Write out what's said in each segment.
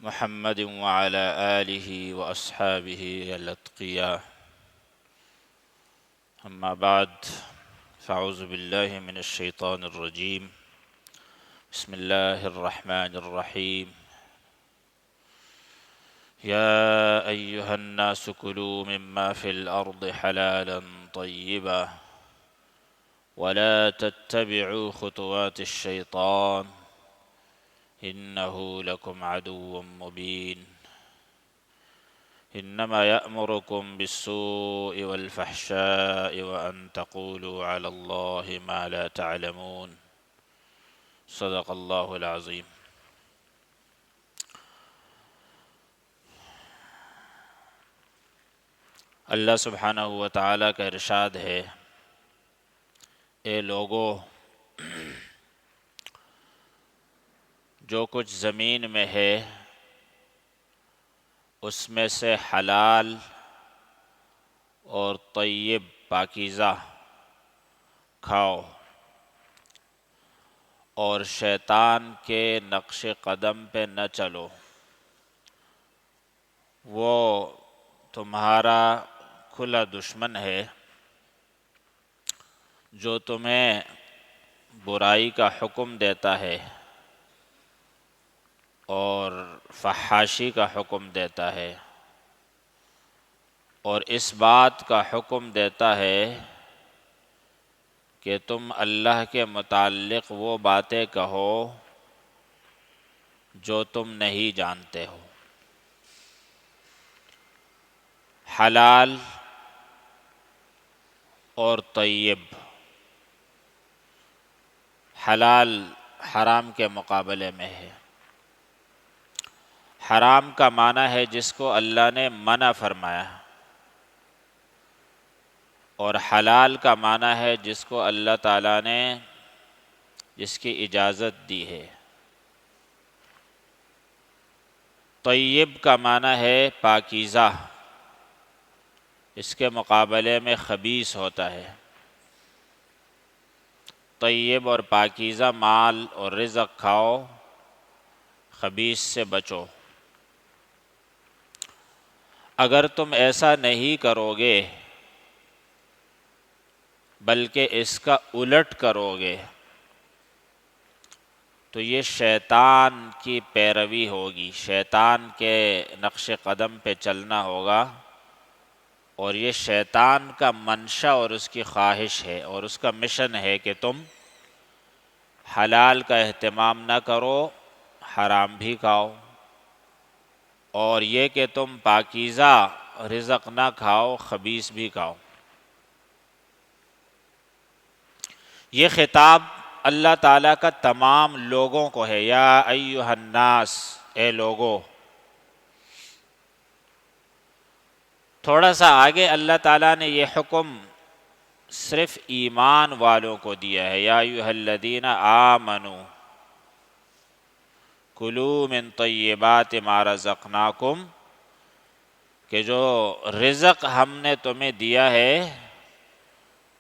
محمد وعلى آله وأصحابه الأتقياء. أما بعد، فأعوذ بالله من الشيطان الرجيم. بسم الله الرحمن الرحيم. يا أيها الناس كلوا مما في الأرض حلالا طيبا ولا تتبعوا خطوات الشيطان إنه لكم عدو مبين. إنما يأمركم بالسوء والفحشاء وأن تقولوا على الله ما لا تعلمون. صدق الله العظيم. اللہ سبحانہ و تعالیٰ کا ارشاد ہے، اے لوگو، جو کچھ زمین میں ہے اس میں سے حلال اور طیب پاکیزہ کھاؤ، اور شیطان کے نقش قدم پہ نہ چلو، وہ تمہارا کھلا دشمن ہے جو تمہیں برائی کا حکم دیتا ہے اور فحاشی کا حکم دیتا ہے، اور اس بات کا حکم دیتا ہے کہ تم اللہ کے متعلق وہ باتیں کہو جو تم نہیں جانتے ہو۔ حلال اور طیب، حلال حرام کے مقابلے میں ہے۔ حرام کا معنی ہے جس کو اللہ نے منع فرمایا، اور حلال کا معنی ہے جس کو اللہ تعالیٰ نے جس کی اجازت دی ہے۔ طیب کا معنی ہے پاکیزہ، اس کے مقابلے میں خبیث ہوتا ہے۔ طیب اور پاکیزہ مال اور رزق کھاؤ، خبیث سے بچو۔ اگر تم ایسا نہیں کرو گے بلکہ اس کا الٹ کرو گے تو یہ شیطان کی پیروی ہوگی، شیطان کے نقش قدم پہ چلنا ہوگا، اور یہ شیطان کا منشا اور اس کی خواہش ہے اور اس کا مشن ہے کہ تم حلال کا اہتمام نہ کرو، حرام بھی کھاؤ، اور یہ کہ تم پاکیزہ رزق نہ کھاؤ، خبیث بھی کھاؤ۔ یہ خطاب اللہ تعالیٰ کا تمام لوگوں کو ہے، یا ایھا الناس، اے لوگو۔ تھوڑا سا آگے اللہ تعالیٰ نے یہ حکم صرف ایمان والوں کو دیا ہے، یا ایھا الذین آمنوا کلوا من طیبات ما رزقناکم، کہ جو رزق ہم نے تمہیں دیا ہے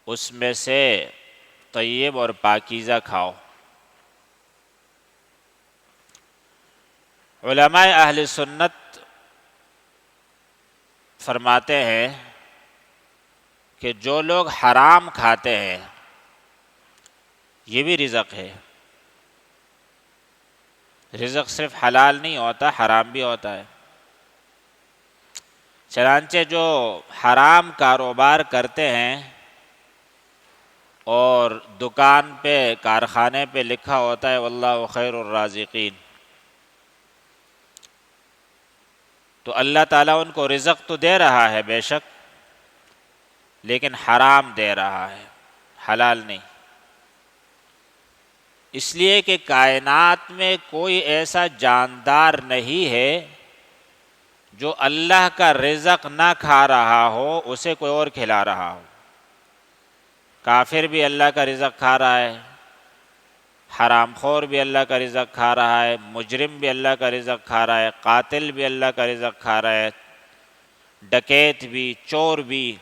اس میں سے طیب اور پاکیزہ کھاؤ۔ علماء اہل سنت فرماتے ہیں کہ جو لوگ حرام کھاتے ہیں یہ بھی رزق ہے۔ رزق صرف حلال نہیں ہوتا، حرام بھی ہوتا ہے۔ چنانچہ جو حرام کاروبار کرتے ہیں اور دکان پہ کارخانے پہ لکھا ہوتا ہے واللہ خیر الرازقین، تو اللہ تعالیٰ ان کو رزق تو دے رہا ہے بے شک، لیکن حرام دے رہا ہے، حلال نہیں۔ اس لیے کہ کائنات میں کوئی ایسا جاندار نہیں ہے جو اللہ کا رزق نہ کھا رہا ہو، اسے کوئی اور کھلا رہا ہو۔ کافر بھی اللہ کا رزق کھا رہا ہے، حرام خور بھی اللہ کا رزق کھا رہا ہے، مجرم بھی اللہ کا رزق کھا رہا ہے، قاتل بھی اللہ کا رزق کھا رہا ہے، ڈکیت بھی، چور بھی،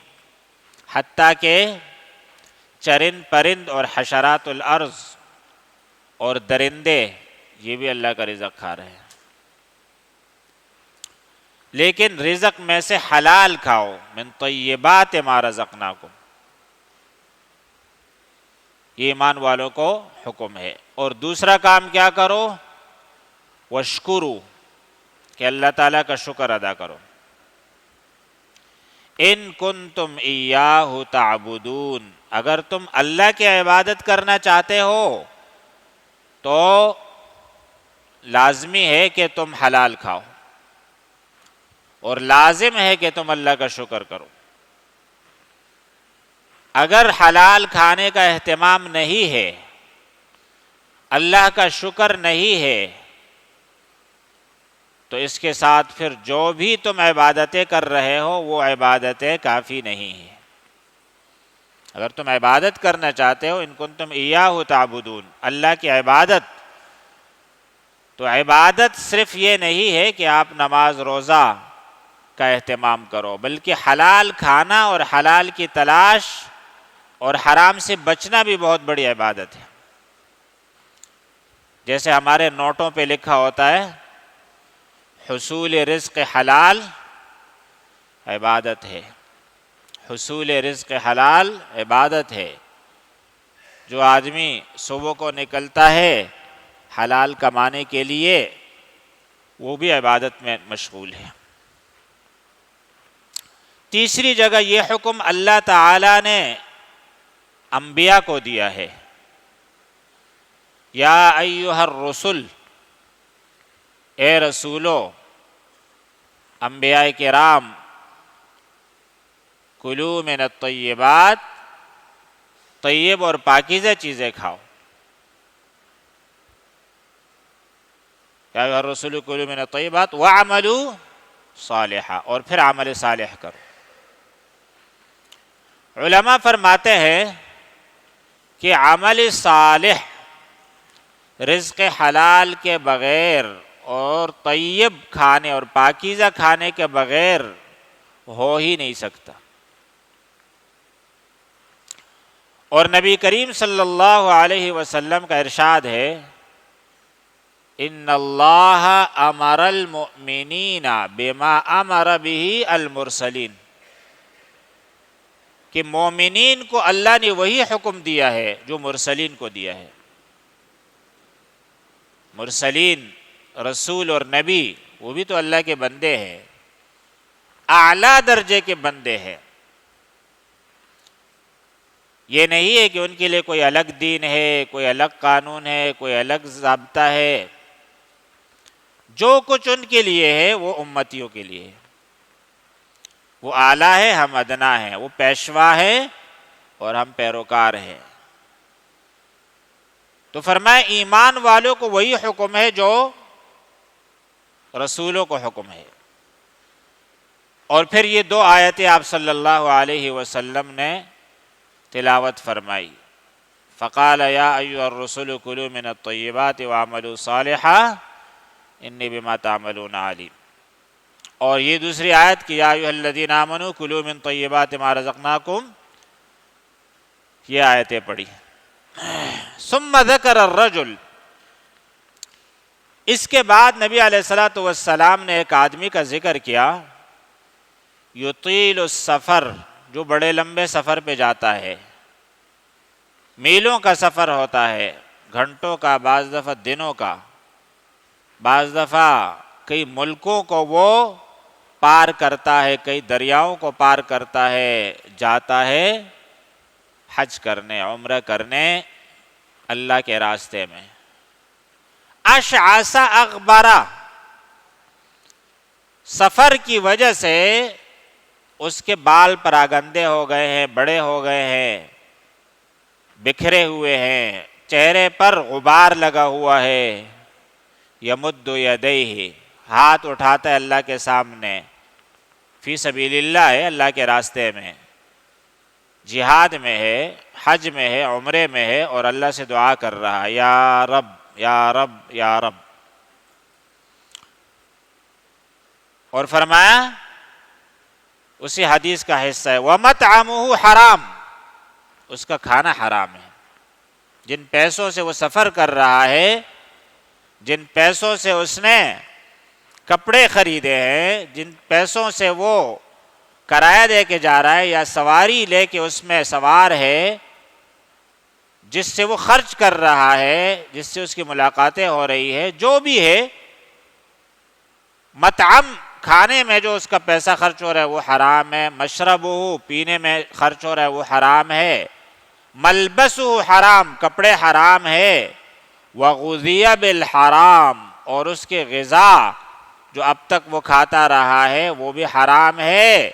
حتیٰ کہ چرند پرند اور حشرات الارض اور درندے یہ بھی اللہ کا رزق کھا رہے ہیں۔ لیکن رزق میں سے حلال کھاؤ، من طیبات ما رزقناکم، یہ ایمان والوں کو حکم ہے۔ اور دوسرا کام کیا کرو؟ واشکروا، کہ اللہ تعالیٰ کا شکر ادا کرو۔ ان کنتم ایاہ تعبدون، اگر تم اللہ کی عبادت کرنا چاہتے ہو تو لازمی ہے کہ تم حلال کھاؤ، اور لازم ہے کہ تم اللہ کا شکر کرو۔ اگر حلال کھانے کا اہتمام نہیں ہے، اللہ کا شکر نہیں ہے، تو اس کے ساتھ پھر جو بھی تم عبادتیں کر رہے ہو وہ عبادتیں کافی نہیں ہیں۔ اگر تم عبادت کرنا چاہتے ہو، ان کنتم ایاہ تعبدون، اللہ کی عبادت، تو عبادت صرف یہ نہیں ہے کہ آپ نماز روزہ کا اہتمام کرو، بلکہ حلال کھانا اور حلال کی تلاش اور حرام سے بچنا بھی بہت بڑی عبادت ہے۔ جیسے ہمارے نوٹوں پہ لکھا ہوتا ہے حصول رزق حلال عبادت ہے، حصول رزق حلال عبادت ہے۔ جو آدمی صبح کو نکلتا ہے حلال کمانے کے لیے، وہ بھی عبادت میں مشغول ہے۔ تیسری جگہ یہ حکم اللہ تعالی نے انبیاء کو دیا ہے، یا ایھا الرسل، اے رسولو، انبیاء کرام، کلوا من الطیبات، طیب اور پاکیزہ چیزیں کھاؤ۔ یا ایھا الرسول کلوا من الطیبات واعملوا صالحا، اور پھر عمل صالح کرو۔ علماء فرماتے ہیں کہ عمل صالح رزق حلال کے بغیر اور طیب کھانے اور پاکیزہ کھانے کے بغیر ہو ہی نہیں سکتا۔ اور نبی کریم صلی اللہ علیہ وسلم کا ارشاد ہے، ان اللہ امر المؤمنین بما امر به المرسلین، کہ مومنین کو اللہ نے وہی حکم دیا ہے جو مرسلین کو دیا ہے۔ مرسلین، رسول اور نبی، وہ بھی تو اللہ کے بندے ہیں، اعلیٰ درجے کے بندے ہیں۔ یہ نہیں ہے کہ ان کے لیے کوئی الگ دین ہے، کوئی الگ قانون ہے، کوئی الگ ضابطہ ہے۔ جو کچھ ان کے لیے ہے وہ امتیوں کے لیے ہے۔ وہ اعلیٰ ہے، ہم ادنا ہیں، وہ پیشوا ہے اور ہم پیروکار ہیں۔ تو فرمایا ایمان والوں کو وہی حکم ہے جو رسولوں کو حکم ہے۔ اور پھر یہ دو آیتیں آپ صلی اللہ علیہ وسلم نے تلاوت فرمائی، فقال یا ایھا الرسل کلوا من الطیبات واعملوا صالحا انی بما تعملون علیم۔ اور یہ دوسری آیت کہ یا ایھا الذین آمنوا کلوا من طیبات ما رزقناکم، یہ آیتیں پڑھی۔ ثم ذکر الرجل، اس کے بعد نبی علیہ الصلوۃ والسلام نے ایک آدمی کا ذکر کیا، یطیل السفر، جو بڑے لمبے سفر پہ جاتا ہے، میلوں کا سفر ہوتا ہے، گھنٹوں کا، بعض دفعہ دنوں کا، بعض دفعہ کئی ملکوں کو وہ پار کرتا ہے، کئی دریاؤں کو پار کرتا ہے، جاتا ہے حج کرنے، عمرہ کرنے اللہ کے راستے میں۔ اشعث اغبرا، سفر کی وجہ سے اس کے بال پراگندے ہو گئے ہیں، بڑے ہو گئے ہیں، بکھرے ہوئے ہیں، چہرے پر غبار لگا ہوا ہے۔ یمد یدیہ، ہاتھ اٹھاتا ہے اللہ کے سامنے، فی سبیل اللہ ہے، اللہ کے راستے میں، جہاد میں ہے، حج میں ہے، عمرے میں ہے، اور اللہ سے دعا کر رہا ہے، یا رب یا رب یا رب۔ اور فرمایا اسی حدیث کا حصہ ہے، وَمَطْعَمُهُ حرام، اس کا کھانا حرام ہے۔ جن پیسوں سے وہ سفر کر رہا ہے، جن پیسوں سے اس نے کپڑے خریدے ہیں، جن پیسوں سے وہ کرایہ دے کے جا رہا ہے یا سواری لے کے اس میں سوار ہے، جس سے وہ خرچ کر رہا ہے، جس سے اس کی ملاقاتیں ہو رہی ہے، جو بھی ہے، مطعم کھانے میں جو اس کا پیسہ خرچ ہو رہا ہے وہ حرام ہے، مشربہ پینے میں خرچ ہو رہا ہے وہ حرام ہے، ملبسہ حرام کپڑے حرام ہے، وغذی بالحرام اور اس کے غذا جو اب تک وہ کھاتا رہا ہے وہ بھی حرام ہے،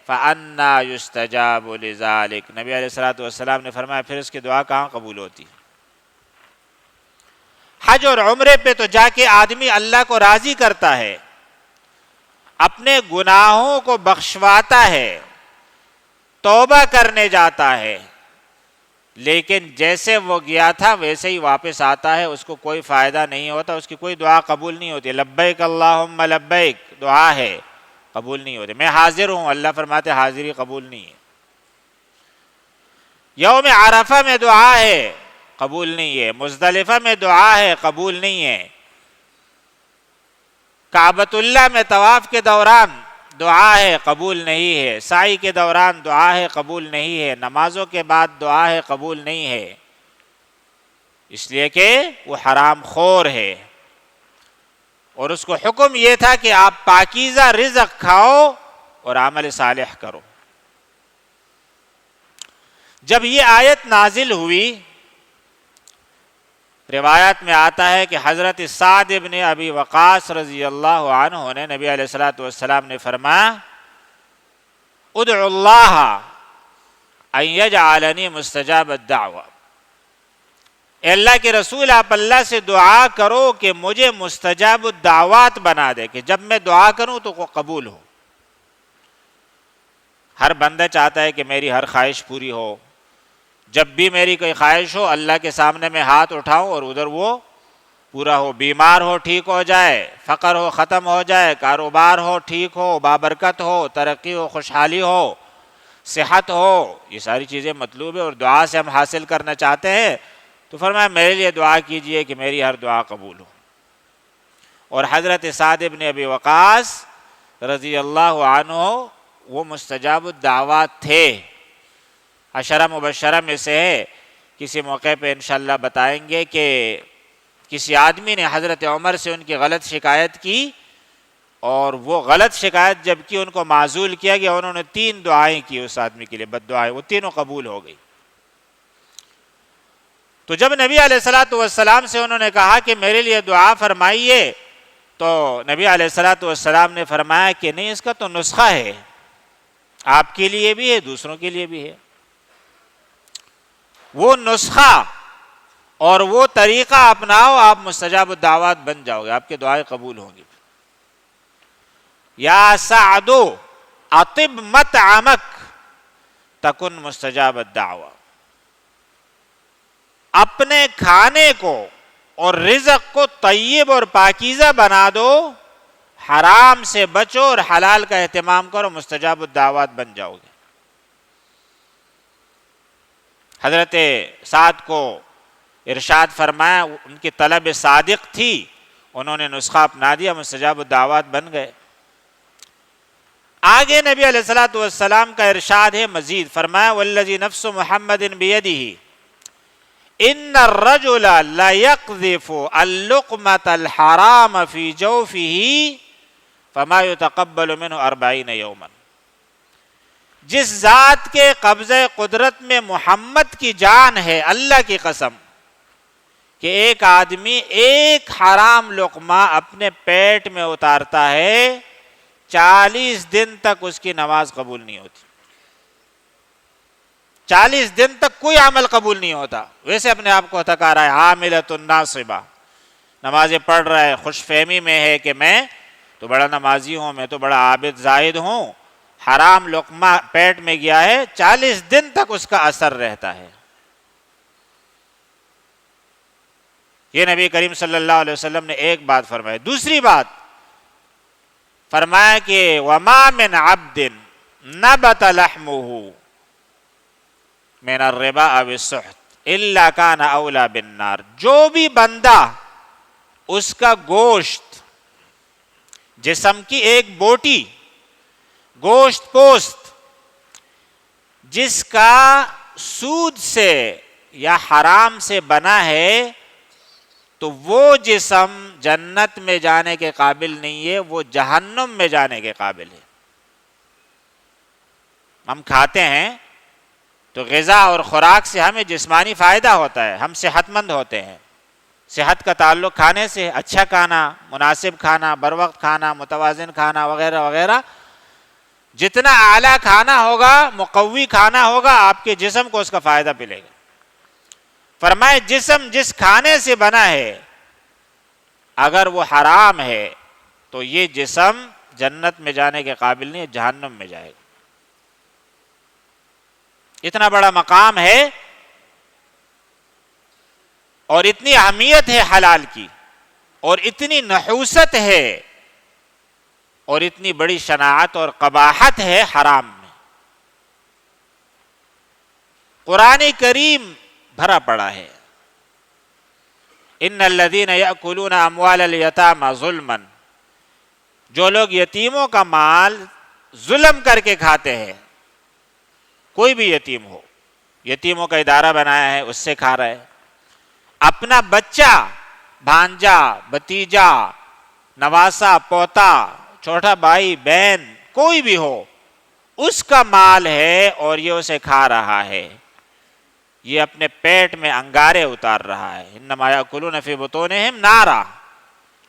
فَأَنَّا يُسْتَجَابُ لِذَلِكَ نبی علیہ الصلوۃ والسلام نے فرمایا پھر اس کی دعا کہاں قبول ہوتی؟ حج اور عمرے پہ تو جا کے آدمی اللہ کو راضی کرتا ہے، اپنے گناہوں کو بخشواتا ہے، توبہ کرنے جاتا ہے، لیکن جیسے وہ گیا تھا ویسے ہی واپس آتا ہے، اس کو کوئی فائدہ نہیں ہوتا، اس کی کوئی دعا قبول نہیں ہوتی۔ لبیک اللہم لبیک دعا ہے، قبول نہیں ہوتی۔ میں حاضر ہوں، اللہ فرماتے حاضری قبول نہیں ہے۔ یوم عرفہ میں دعا ہے، قبول نہیں ہے۔ مزدلفہ میں دعا ہے، قبول نہیں ہے۔ کعبۃ اللہ میں طواف کے دوران دعا ہے، قبول نہیں ہے۔ سعی کے دوران دعا ہے، قبول نہیں ہے۔ نمازوں کے بعد دعا ہے، قبول نہیں ہے، اس لیے کہ وہ حرام خور ہے، اور اس کو حکم یہ تھا کہ آپ پاکیزہ رزق کھاؤ اور عمل صالح کرو۔ جب یہ آیت نازل ہوئی، روایت میں آتا ہے کہ حضرت سعد بن ابی وقاص رضی اللہ عنہ نے نبی علیہ الصلوۃ والسلام نے فرمایا ادعو اللہ ان یجعلنی مستجاب الدعوہ، اے اللہ کے رسول آپ اللہ سے دعا کرو کہ مجھے مستجاب الدعوات بنا دے، کہ جب میں دعا کروں تو وہ قبول ہو۔ ہر بندہ چاہتا ہے کہ میری ہر خواہش پوری ہو، جب بھی میری کوئی خواہش ہو اللہ کے سامنے میں ہاتھ اٹھاؤں اور ادھر وہ پورا ہو، بیمار ہو ٹھیک ہو جائے، فقر ہو ختم ہو جائے، کاروبار ہو ٹھیک ہو، بابرکت ہو، ترقی ہو، خوشحالی ہو، صحت ہو، یہ ساری چیزیں مطلوب ہے اور دعا سے ہم حاصل کرنا چاہتے ہیں۔ تو فرمایا میرے لیے دعا کیجئے کہ میری ہر دعا قبول ہو۔ اور حضرت سعد بن ابی وقاص رضی اللہ عنہ وہ مستجاب الدعوات تھے، عشرہ مبشرہ میں سے ہے۔ کسی موقع پہ انشاءاللہ بتائیں گے کہ کسی آدمی نے حضرت عمر سے ان کی غلط شکایت کی، اور وہ غلط شکایت جب کی ان کو معزول کیا گیا، انہوں نے 3 دعائیں کی اس آدمی کے لیے، بد دعائیں، وہ تینوں قبول ہو گئی۔ تو جب نبی علیہ الصلوۃ والسلام سے انہوں نے کہا کہ میرے لیے دعا فرمائیے، تو نبی علیہ الصلوۃ والسلام نے فرمایا کہ نہیں، اس کا تو نسخہ ہے، آپ کے لیے بھی ہے، دوسروں کے لیے بھی ہے۔ وہ نسخہ اور وہ طریقہ اپناؤ، آپ مستجاب الدعوات بن جاؤ گے، آپ کی دعائیں قبول ہوں گی۔ یا سعد اطب مطعمک تکن مستجاب الدعوہ، اپنے کھانے کو اور رزق کو طیب اور پاکیزہ بنا دو، حرام سے بچو اور حلال کا اہتمام کرو، مستجاب الدعوات بن جاؤ گے۔ حضرت سعد کو ارشاد فرمایا، ان کی طلب صادق تھی، انہوں نے نسخہ اپنا دیا، مستجاب الدعوات بن گئے۔ آگے نبی علیہ الصلوۃ والسلام کا ارشاد ہے مزید، فرمایا والذی نفس محمد بیدہ ان الرجل لیقذف اللقمۃ الحرام فی جوفہ فما یتقبل منہ 40 یوما، جس ذات کے قبضہ قدرت میں محمد کی جان ہے، اللہ کی قسم، کہ ایک آدمی ایک حرام لقمہ اپنے پیٹ میں اتارتا ہے، 40 دن تک اس کی نماز قبول نہیں ہوتی۔ 40 دن تک کوئی عمل قبول نہیں ہوتا، ویسے اپنے آپ کو تھکا رہا ہے، عاملۃ ناصبہ، نمازیں پڑھ رہا ہے، خوش فہمی میں ہے کہ میں تو بڑا نمازی ہوں، میں تو بڑا عابد زاہد ہوں، حرام لقمہ پیٹ میں گیا ہے، 40 دن تک اس کا اثر رہتا ہے۔ یہ نبی کریم صلی اللہ علیہ وسلم نے ایک بات فرمائی۔ دوسری بات فرمایا کہ وَمَا مِنْ عَبْدٍ نَبَتَ لَحْمُهُ مِنَ الرِّبَا أَوِ السُّحْتِ إِلَّا كَانَ أَوْلَى بِالنَّارِ، جو بھی بندہ اس کا گوشت جسم کی ایک بوٹی، گوشت پوست، جس کا سود سے یا حرام سے بنا ہے، تو وہ جسم جنت میں جانے کے قابل نہیں ہے، وہ جہنم میں جانے کے قابل ہے۔ ہم کھاتے ہیں تو غذا اور خوراک سے ہمیں جسمانی فائدہ ہوتا ہے، ہم صحت مند ہوتے ہیں۔ صحت کا تعلق کھانے سے، اچھا کھانا، مناسب کھانا، بر وقت کھانا، متوازن کھانا وغیرہ وغیرہ۔ جتنا اعلیٰ کھانا ہوگا، مقوی کھانا ہوگا، آپ کے جسم کو اس کا فائدہ ملے گا۔ فرمائے جسم جس کھانے سے بنا ہے اگر وہ حرام ہے تو یہ جسم جنت میں جانے کے قابل نہیں ہے، جہنم میں جائے گا۔ اتنا بڑا مقام ہے اور اتنی اہمیت ہے حلال کی، اور اتنی نحوست ہے اور اتنی بڑی شناعت اور قباحت ہے حرام میں۔ قرآن کریم بھرا پڑا ہے، ان الذین یأکلون اموال الیتامی ظلما، جو لوگ یتیموں کا مال ظلم کر کے کھاتے ہیں، کوئی بھی یتیم ہو، یتیموں کا ادارہ بنایا ہے، اس سے کھا رہے ہیں، اپنا بچہ، بھانجا، بھتیجا، نواسا، پوتا، چھوٹا بھائی، بہن، کوئی بھی ہو، اس کا مال ہے اور یہ اسے کھا رہا ہے، یہ اپنے پیٹ میں انگارے اتار رہا ہے۔ انما یاکلون فی بطونہم نارا،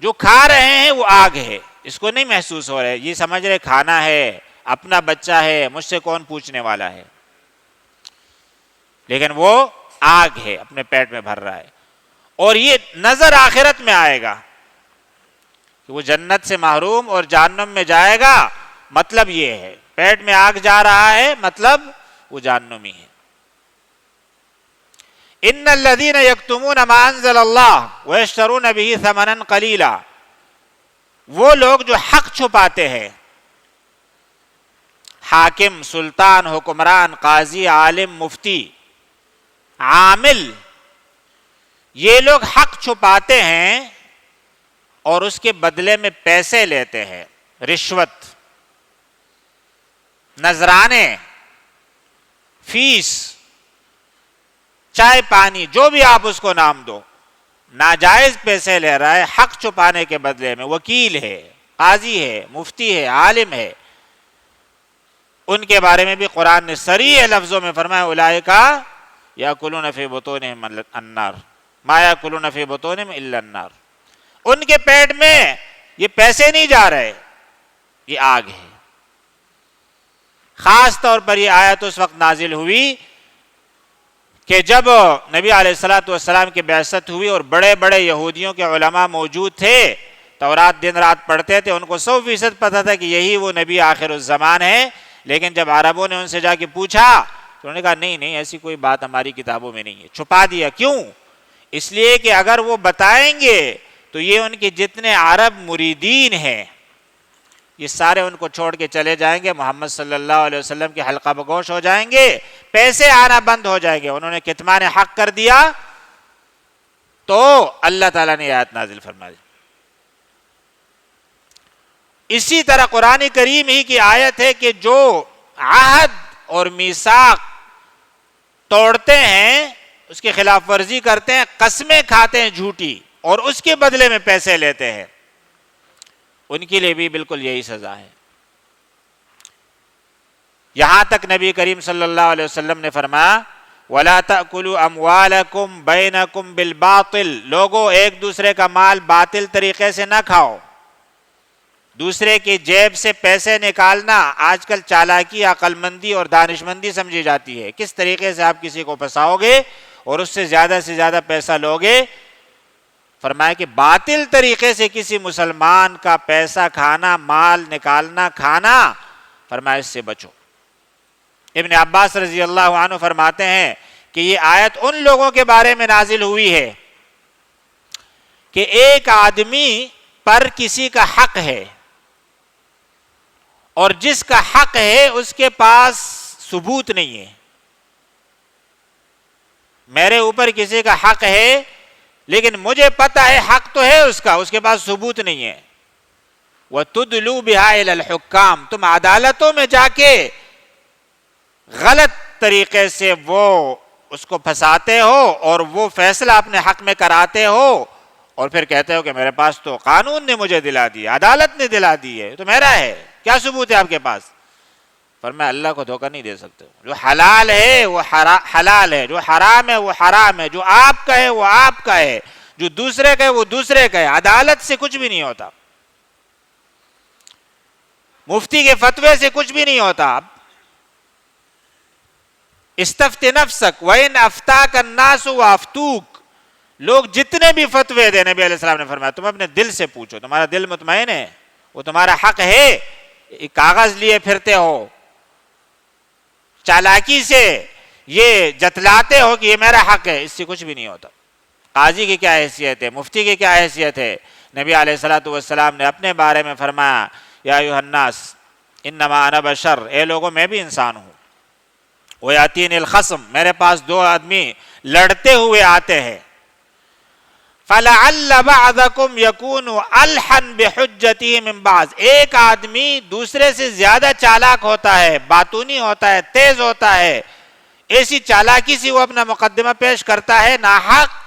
جو کھا رہے ہیں وہ آگ ہے، اس کو نہیں محسوس ہو رہے، یہ سمجھ رہے کھانا ہے، اپنا بچہ ہے، مجھ سے کون پوچھنے والا ہے، لیکن وہ آگ ہے، اپنے پیٹ میں بھر رہا ہے۔ اور یہ نظر آخرت میں آئے گا کہ وہ جنت سے محروم اور جہنم میں جائے گا، مطلب یہ ہے پیٹ میں آگ جا رہا ہے، مطلب وہ جہنمی ہے۔ ان الذین یکتمون ما انزل اللہ ویشترون بہ ثمنا قلیلا، وہ لوگ جو حق چھپاتے ہیں، حاکم، سلطان، حکمران، قاضی، عالم، مفتی، عامل، یہ لوگ حق چھپاتے ہیں اور اس کے بدلے میں پیسے لیتے ہیں، رشوت، نذرانے، فیس، چائے پانی، جو بھی آپ اس کو نام دو، ناجائز پیسے لے رہا ہے حق چھپانے کے بدلے میں۔ وکیل ہے، قاضی ہے، مفتی ہے، عالم ہے، ان کے بارے میں بھی قرآن نے صریح لفظوں میں فرمایا اولئک یاکلون فی بطونہم النار ما یاکلون فی بطونہم الا النار، ان کے پیٹ میں یہ پیسے نہیں جا رہے، یہ آگ ہے۔ خاص طور پر یہ آیت اس وقت نازل ہوئی کہ جب نبی علیہ السلام کی بعثت ہوئی اور بڑے بڑے یہودیوں کے علماء موجود تھے، تورات دن رات پڑھتے تھے، ان کو 100% پتہ تھا کہ یہی وہ نبی آخر الزمان ہے، لیکن جب عربوں نے ان سے جا کے پوچھا تو انہوں نے کہا نہیں ایسی کوئی بات ہماری کتابوں میں نہیں ہے، چھپا دیا۔ کیوں؟ اس لیے کہ اگر وہ بتائیں گے تو یہ ان کے جتنے عرب مریدین ہیں یہ سارے ان کو چھوڑ کے چلے جائیں گے، محمد صلی اللہ علیہ وسلم کے حلقہ بگوش ہو جائیں گے، پیسے آنا بند ہو جائیں گے۔ انہوں نے کتمان حق کر دیا تو اللہ تعالیٰ نے آیت نازل فرما دی۔ اسی طرح قرآن کریم ہی کی آیت ہے کہ جو عہد اور میثاق توڑتے ہیں، اس کی خلاف ورزی کرتے ہیں، قسمیں کھاتے ہیں جھوٹی اور اس کے بدلے میں پیسے لیتے ہیں، ان کے لیے بھی بالکل یہی سزا ہے۔ یہاں تک نبی کریم صلی اللہ علیہ وسلم نے فرمایا وَلَا تَأْكُلُوا أَمْوَالَكُمْ بَيْنَكُمْ بِالْبَاطِلِ، لوگوں ایک دوسرے کا مال باطل طریقے سے نہ کھاؤ۔ دوسرے کی جیب سے پیسے نکالنا آج کل چالاکی، عقل مندی اور دانش مندی سمجھی جاتی ہے۔ کس طریقے سے آپ کسی کو پھنساؤ گے اور اس سے زیادہ پیسہ لوگے۔ فرمایا کہ باطل طریقے سے کسی مسلمان کا پیسہ کھانا، مال نکالنا، کھانا، فرمایا اس سے بچو۔ ابن عباس رضی اللہ عنہ فرماتے ہیں کہ یہ آیت ان لوگوں کے بارے میں نازل ہوئی ہے کہ ایک آدمی پر کسی کا حق ہے اور جس کا حق ہے اس کے پاس ثبوت نہیں ہے۔ میرے اوپر کسی کا حق ہے لیکن مجھے پتا ہے حق تو ہے اس کا، اس کے پاس ثبوت نہیں ہے، وَتُدْلُوا بِهَا إِلَى الْحُكَّامِ، تم عدالتوں میں جا کے غلط طریقے سے وہ اس کو پھنساتے ہو اور وہ فیصلہ اپنے حق میں کراتے ہو، اور پھر کہتے ہو کہ میرے پاس تو قانون نے مجھے دلا دیا، عدالت نے دلا دی ہے، تو میرا ہے، کیا ثبوت ہے آپ کے پاس؟ فرمایا اللہ کو دھوکہ نہیں دے سکتے، جو حلال ہے وہ حلال ہے، جو حرام ہے وہ حرام ہے، جو آپ کا ہے وہ آپ کا ہے، جو دوسرے کا ہے وہ دوسرے کا ہے، عدالت سے کچھ بھی نہیں ہوتا، مفتی کے فتوے سے کچھ بھی نہیں ہوتا۔ استفت نفسک وَإِنْ أَفْتَاكَ النَّاسُ وَأَفْتُوكَ، لوگ جتنے بھی فتوے دے، نبی علیہ السلام نے فرمایا تم اپنے دل سے پوچھو، تمہارا دل مطمئن ہے، وہ تمہارا حق ہے، کاغذ لیے پھرتے ہو، چالاکی سے یہ جتلاتے ہو کہ یہ میرا حق ہے، اس سے کچھ بھی نہیں ہوتا۔ قاضی کی کیا حیثیت ہے، مفتی کی کیا حیثیت ہے؟ نبی علیہ السلام نے اپنے بارے میں فرمایا یا ایھا الناس انما انا بشر، اے لوگوں میں بھی انسان ہوں، ویاتین الخصم، میرے پاس دو آدمی لڑتے ہوئے آتے ہیں، فَلَعَلَّ بَعْضَكُمْ يَكُونُ أَلْحَنَ بِحُجَّتِهِ مِنْ بَعْضٍ، ایک آدمی دوسرے سے زیادہ چالاک ہوتا ہے، باتونی ہوتا ہے، تیز ہوتا ہے، ایسی چالاکی سے وہ اپنا مقدمہ پیش کرتا ہے ناحق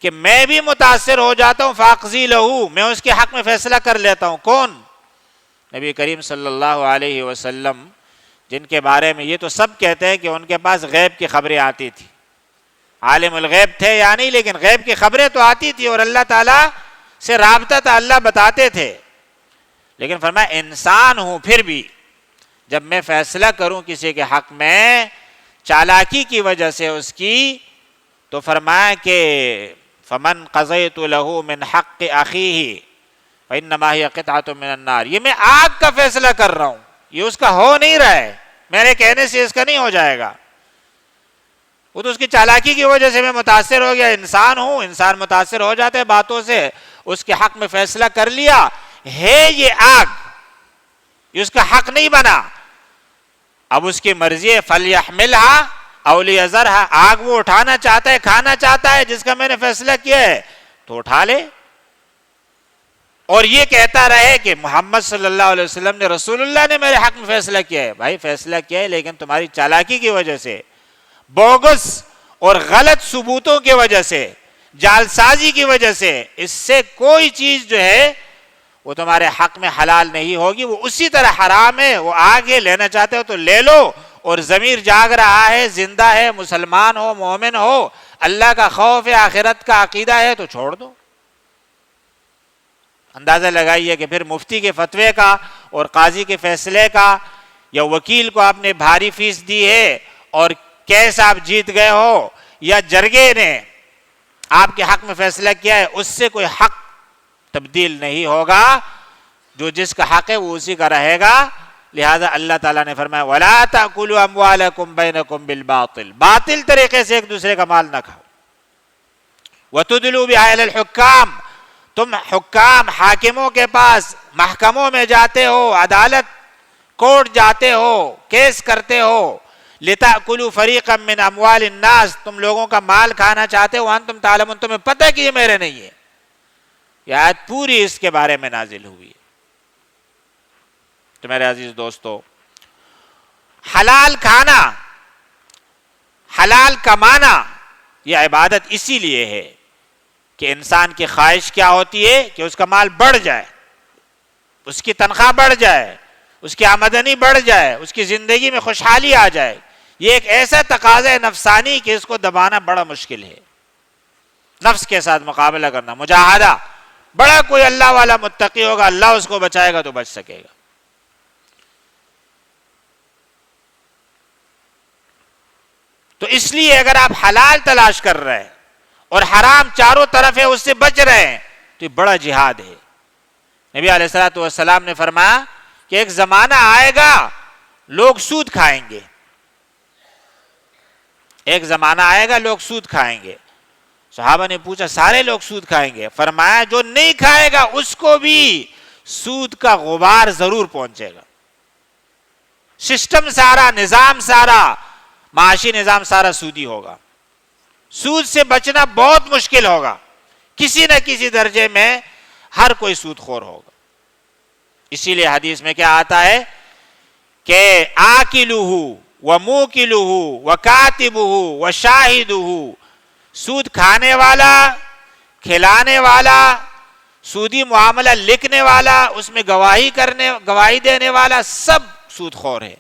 کہ میں بھی متاثر ہو جاتا ہوں، فَأَقْضِي لَهُ، میں اس کے حق میں فیصلہ کر لیتا ہوں۔ کون؟ نبی کریم صلی اللہ علیہ وسلم، جن کے بارے میں یہ تو سب کہتے ہیں کہ ان کے پاس غیب کی خبریں آتی تھی، عالم الغیب تھے یا نہیں، لیکن غیب کی خبریں تو آتی تھی اور اللہ تعالیٰ سے رابطہ تھا، اللہ بتاتے تھے، لیکن فرمایا انسان ہوں، پھر بھی جب میں فیصلہ کروں کسی کے حق میں چالاکی کی وجہ سے اس کی، تو فرمایا کہ فمن قضیت له من حق اخیہ فانما ہی قطعۃ من النار، یہ میں آگ کا فیصلہ کر رہا ہوں، یہ اس کا ہو نہیں رہا ہے، میرے کہنے سے اس کا نہیں ہو جائے گا، وہ تو اس کی چالاکی کی وجہ سے میں متاثر ہو گیا، انسان ہوں، انسان متاثر ہو جاتے ہیں باتوں سے، اس کے حق میں فیصلہ کر لیا ہے، یہ آگ، یہ اس کا حق نہیں بنا، اب اس کی مرضی ہے، فَلْيَحْمِلْهَا أَوْ لِيَذَرْهَا، آگ وہ اٹھانا چاہتا ہے، کھانا چاہتا ہے، جس کا میں نے فیصلہ کیا ہے تو اٹھا لے، اور یہ کہتا رہے کہ محمد صلی اللہ علیہ وسلم نے، رسول اللہ نے میرے حق میں فیصلہ کیا ہے، بھائی فیصلہ کیا ہے، لیکن تمہاری چالاکی کی وجہ سے، بوگس اور غلط ثبوتوں کی وجہ سے، جال سازی کی وجہ سے، اس سے کوئی چیز جو ہے وہ تمہارے حق میں حلال نہیں ہوگی، وہ اسی طرح حرام ہے، وہ آگے لینا چاہتے ہو تو لے لو، اور ضمیر جاگ رہا ہے، زندہ ہے، مسلمان ہو، مومن ہو، اللہ کا خوف ہے، آخرت کا عقیدہ ہے تو چھوڑ دو۔ اندازہ لگائیے کہ پھر مفتی کے فتوے کا اور قاضی کے فیصلے کا، یا وکیل کو آپ نے بھاری فیس دی ہے اور کیس آپ جیت گئے ہو، یا جرگے نے آپ کے حق میں فیصلہ کیا ہے، اس سے کوئی حق تبدیل نہیں ہوگا، جو جس کا حق ہے وہ اسی کا رہے گا۔ لہذا اللہ تعالیٰ نے فرمایا وَلَا تَأْكُلُوا أَمْوَالَكُمْ بَيْنَكُمْ بِالْبَاطِلِ، باطل طریقے سے ایک دوسرے کا مال نہ کھاؤ، وَتُدْلُوا بِهَا إِلَى الْحُكَّامِ، تم حکام حاکموں کے پاس محکموں میں جاتے ہو، عدالت کورٹ جاتے ہو، کیس کرتے ہو، لِتَأْكُلُوا فَرِيقًا مِّنْ أَمْوَالِ النَّاسِ، تم لوگوں کا مال کھانا چاہتے ہو، وَأَنْتُمْ تَعْلَمُونَ، تمہیں پتہ ہے کہ یہ میرے نہیں ہے۔ یہ آیت پوری اس کے بارے میں نازل ہوئی ہے۔ تو میرے عزیز دوستو، حلال کھانا، حلال کمانا، یہ عبادت اسی لیے ہے کہ انسان کی خواہش کیا ہوتی ہے کہ اس کا مال بڑھ جائے، اس کی تنخواہ بڑھ جائے، اس کی آمدنی بڑھ جائے، اس کی زندگی میں خوشحالی آ جائے۔ یہ ایک ایسا تقاضا ہے نفسانی کہ اس کو دبانا بڑا مشکل ہے، نفس کے ساتھ مقابلہ کرنا، مجاہدہ۔ بڑا کوئی اللہ والا متقی ہوگا، اللہ اس کو بچائے گا تو بچ سکے گا۔ تو اس لیے اگر آپ حلال تلاش کر رہے ہیں اور حرام چاروں طرف ہے اس سے بچ رہے ہیں تو یہ بڑا جہاد ہے۔ نبی علیہ الصلوۃ والسلام نے فرمایا کہ ایک زمانہ آئے گا لوگ سود کھائیں گے، ایک زمانہ آئے گا لوگ سود کھائیں گے۔ صحابہ نے پوچھا سارے لوگ سود کھائیں گے؟ فرمایا جو نہیں کھائے گا اس کو بھی سود کا غبار ضرور پہنچے گا۔ سسٹم سارا، نظام سارا، معاشی نظام سارا سودی ہوگا، سود سے بچنا بہت مشکل ہوگا، کسی نہ کسی درجے میں ہر کوئی سود خور ہوگا۔ اسی لیے حدیث میں کیا آتا ہے کہ آکلہ وموکلہ وکاتبہ وشاہدہ، سود کھانے والا، کھلانے والا، سودی معاملہ لکھنے والا، اس میں گواہی دینے والا، سب سود خور ہے.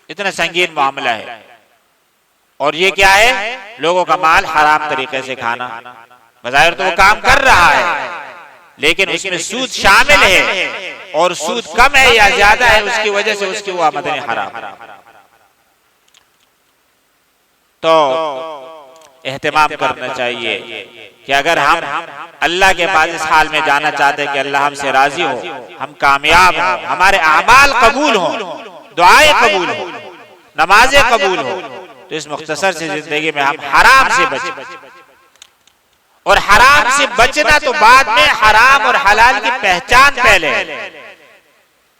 اتنا سنگین معاملہ ہے. اور یہ کیا ہے؟ لوگوں کا مال حرام طریقے سے کھانا. بظاہر تو وہ کام کر رہا ہے لیکن اس میں سود شامل ہے، اور سود کم ہے یا زیادہ ہے اس کی وجہ سے اس کی وہ آمدنی حرام. تو اہتمام کرنا چاہیے کہ اگر ہم اللہ کے پاس اس حال میں جانا چاہتے ہیں کہ اللہ ہم سے راضی ہو، ہم کامیاب ہوں، ہمارے اعمال قبول ہوں، دعائیں قبول ہوں، نمازیں قبول ہوں، تو اس مختصر سی زندگی میں ہم حرام سے بچیں. اور حرام سے بچنا تو بعد میں، حرام اور حلال کی پہچان پہلے ہے.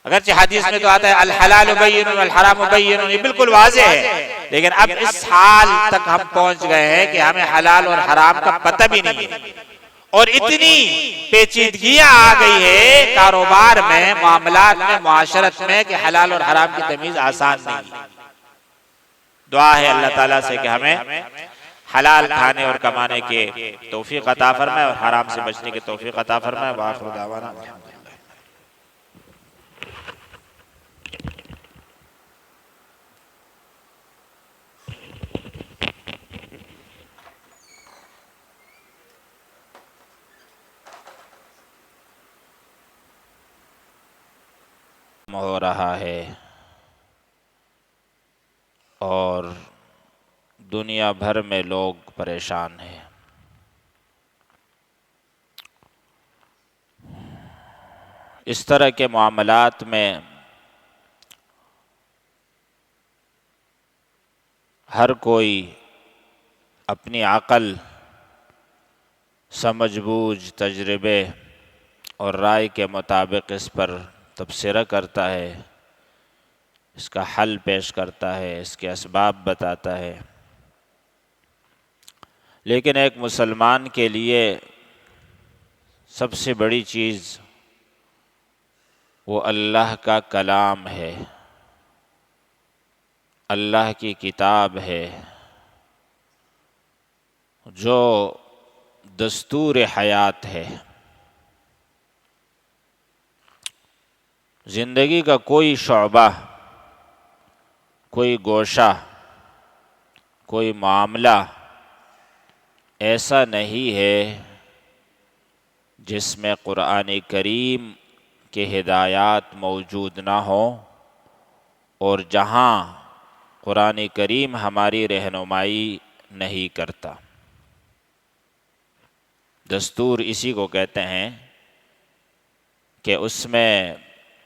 اگرچہ حدیث میں تو آتا ہے الحلال بین والحرام بین، یہ بالکل واضح ہے، لیکن اب اس حال تک ہم پہنچ گئے ہیں کہ ہمیں حلال اور حرام کا پتہ بھی نہیں ہے، اور اتنی پیچیدگیاں آ گئی ہے کاروبار میں، معاملات میں، معاشرت میں، کہ حلال اور حرام کی تمیز آسان نہیں ہے. دعا ہے اللہ تعالیٰ سے کہ ہمیں حلال کھانے اور کمانے کے توفیق عطا فرمائے اور حرام سے بچنے کے توفیق عطا فرمائے. وآخر دعوانا الحمدللہ. ہو رہا ہے اور دنیا بھر میں لوگ پریشان ہیں. اس طرح کے معاملات میں ہر کوئی اپنی عقل، سمجھ بوجھ، تجربے اور رائے کے مطابق اس پر تبصرہ کرتا ہے، اس کا حل پیش کرتا ہے، اس کے اسباب بتاتا ہے. لیکن ایک مسلمان کے لیے سب سے بڑی چیز وہ اللہ کا کلام ہے، اللہ کی کتاب ہے، جو دستور حیات ہے. زندگی کا کوئی شعبہ، کوئی گوشہ، کوئی معاملہ ایسا نہیں ہے جس میں قرآن کریم کے ہدایات موجود نہ ہوں، اور جہاں قرآن کریم ہماری رہنمائی نہیں کرتا. دستور اسی کو کہتے ہیں کہ اس میں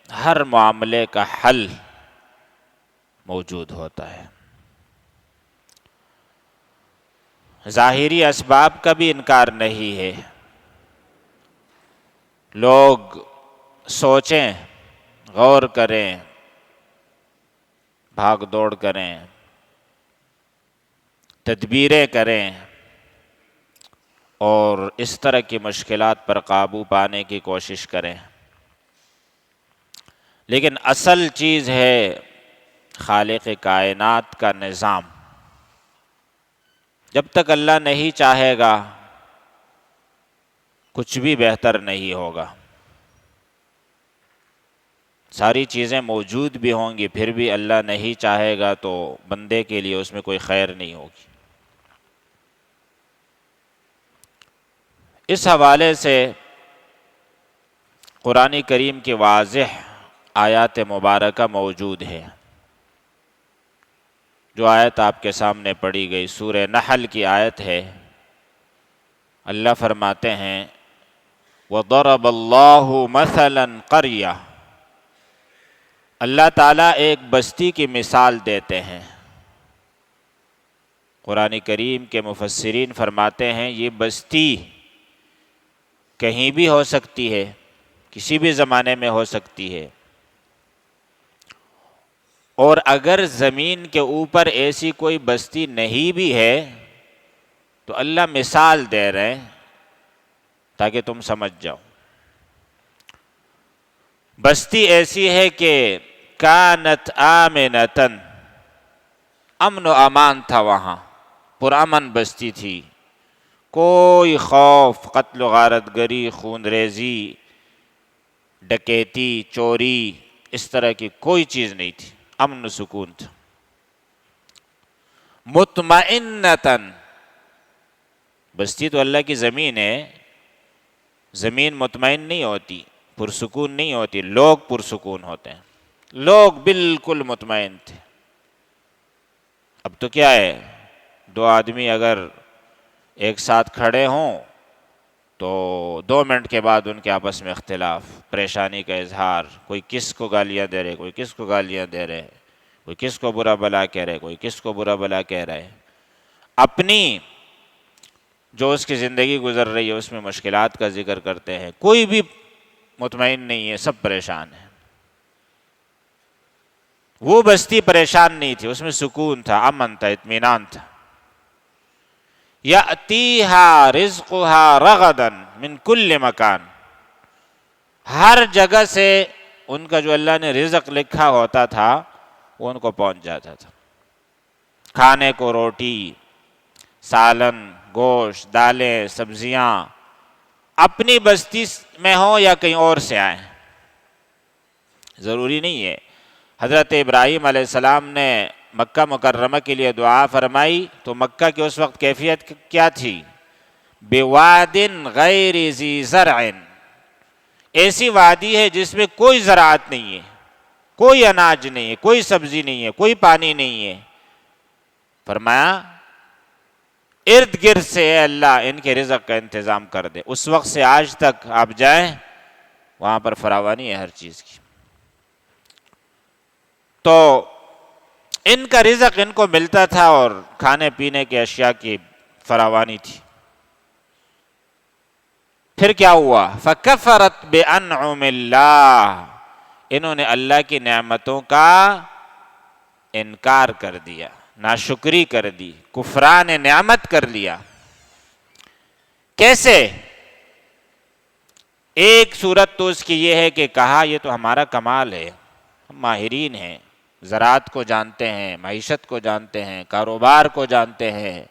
ہر معاملے کا حل موجود ہوتا ہے. ظاہری اسباب کا بھی انکار نہیں ہے. لوگ سوچیں، غور کریں، بھاگ دوڑ کریں، تدبیریں کریں اور اس طرح کی مشکلات پر قابو پانے کی کوشش کریں. لیکن اصل چیز ہے خالق کائنات کا نظام. جب تک اللہ نہیں چاہے گا کچھ بھی بہتر نہیں ہوگا. ساری چیزیں موجود بھی ہوں گی، پھر بھی اللہ نہیں چاہے گا تو بندے کے لیے اس میں کوئی خیر نہیں ہوگی. اس حوالے سے قرآن کریم کی واضح آیات مبارکہ موجود ہے. جو آیت آپ کے سامنے پڑھی گئی سورہ نحل کی آیت ہے. اللہ فرماتے ہیں وَضَرَبَ اللَّهُ مَثَلًا قَرْيَةً، اللہ تعالیٰ ایک بستی کی مثال دیتے ہیں. قرآن کریم کے مفسرین فرماتے ہیں یہ بستی کہیں بھی ہو سکتی ہے، کسی بھی زمانے میں ہو سکتی ہے، اور اگر زمین کے اوپر ایسی کوئی بستی نہیں بھی ہے تو اللہ مثال دے رہے ہیں تاکہ تم سمجھ جاؤ. بستی ایسی ہے کہ کانت آمنتن، امن و امان تھا وہاں، پرامن بستی تھی، کوئی خوف، قتل و غارت گری، خون ریزی، ڈکیتی، چوری، اس طرح کی کوئی چیز نہیں تھی، امن و سکون تھا۔ مطمئنتن، بستی تو اللہ کی زمین ہے، زمین مطمئن نہیں ہوتی، پرسکون نہیں ہوتی، لوگ پرسکون ہوتے ہیں، لوگ بالکل مطمئن تھے۔ اب تو کیا ہے، دو آدمی اگر ایک ساتھ کھڑے ہوں تو 2 منٹ کے بعد ان کے آپس میں اختلاف، پریشانی کا اظہار، کوئی کس کو گالیاں دے رہے، کوئی کس کو گالیاں دے رہے، کوئی کس کو برا بلا کہہ رہے، کوئی کس کو برا بلا کہہ رہے، اپنی جو اس کی زندگی گزر رہی ہے اس میں مشکلات کا ذکر کرتے ہیں، کوئی بھی مطمئن نہیں ہے، سب پریشان ہیں۔ وہ بستی پریشان نہیں تھی، اس میں سکون تھا، امن تھا، اطمینان تھا۔ یأتیہا رزقہا رغدا من کل مکان، ہر جگہ سے ان کا جو اللہ نے رزق لکھا ہوتا تھا وہ ان کو پہنچ جاتا تھا، کھانے کو روٹی، سالن، گوشت، دالیں، سبزیاں، اپنی بستی میں ہوں یا کہیں اور سے آئیں، ضروری نہیں ہے۔ حضرت ابراہیم علیہ السلام نے مکہ مکرمہ کے لیے دعا فرمائی تو مکہ کی اس وقت کیفیت کیا تھی؟ بواد غیر ذی زرع، ایسی وادی ہے جس میں کوئی زراعت نہیں ہے، کوئی اناج نہیں ہے، کوئی سبزی نہیں ہے، کوئی پانی نہیں ہے۔ فرمایا ارد گرد سے اے اللہ ان کے رزق کا انتظام کر دے۔ اس وقت سے آج تک آپ جائیں وہاں پر فراوانی ہے ہر چیز کی۔ تو ان کا رزق ان کو ملتا تھا اور کھانے پینے کے اشیاء کی فراوانی تھی۔ پھر کیا ہوا؟ فکفرت بانعم اللہ، انہوں نے اللہ کی نعمتوں کا انکار کر دیا، ناشکری کر دی، کفران نعمت کر لیا۔ کیسے؟ ایک صورت تو اس کی یہ ہے کہ کہا یہ تو ہمارا کمال ہے، ہم ماہرین ہیں، زراعت کو جانتے ہیں، معیشت کو جانتے ہیں، کاروبار کو جانتے ہیں،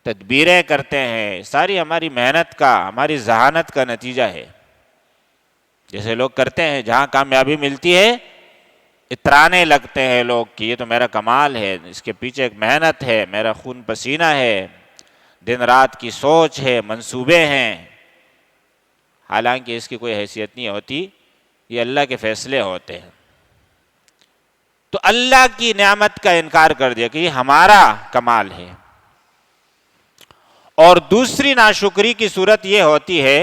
تدبیریں کرتے ہیں، ساری ہماری محنت کا، ہماری ذہانت کا نتیجہ ہے۔ جیسے لوگ کرتے ہیں، جہاں کامیابی ملتی ہے اترانے لگتے ہیں لوگ کہ یہ تو میرا کمال ہے، اس کے پیچھے ایک محنت ہے، میرا خون پسینہ ہے، دن رات کی سوچ ہے، منصوبے ہیں، حالانکہ اس کی کوئی حیثیت نہیں ہوتی، یہ اللہ کے فیصلے ہوتے ہیں۔ تو اللہ کی نعمت کا انکار کر دیا کہ یہ ہمارا کمال ہے۔ اور دوسری ناشکری کی صورت یہ ہوتی ہے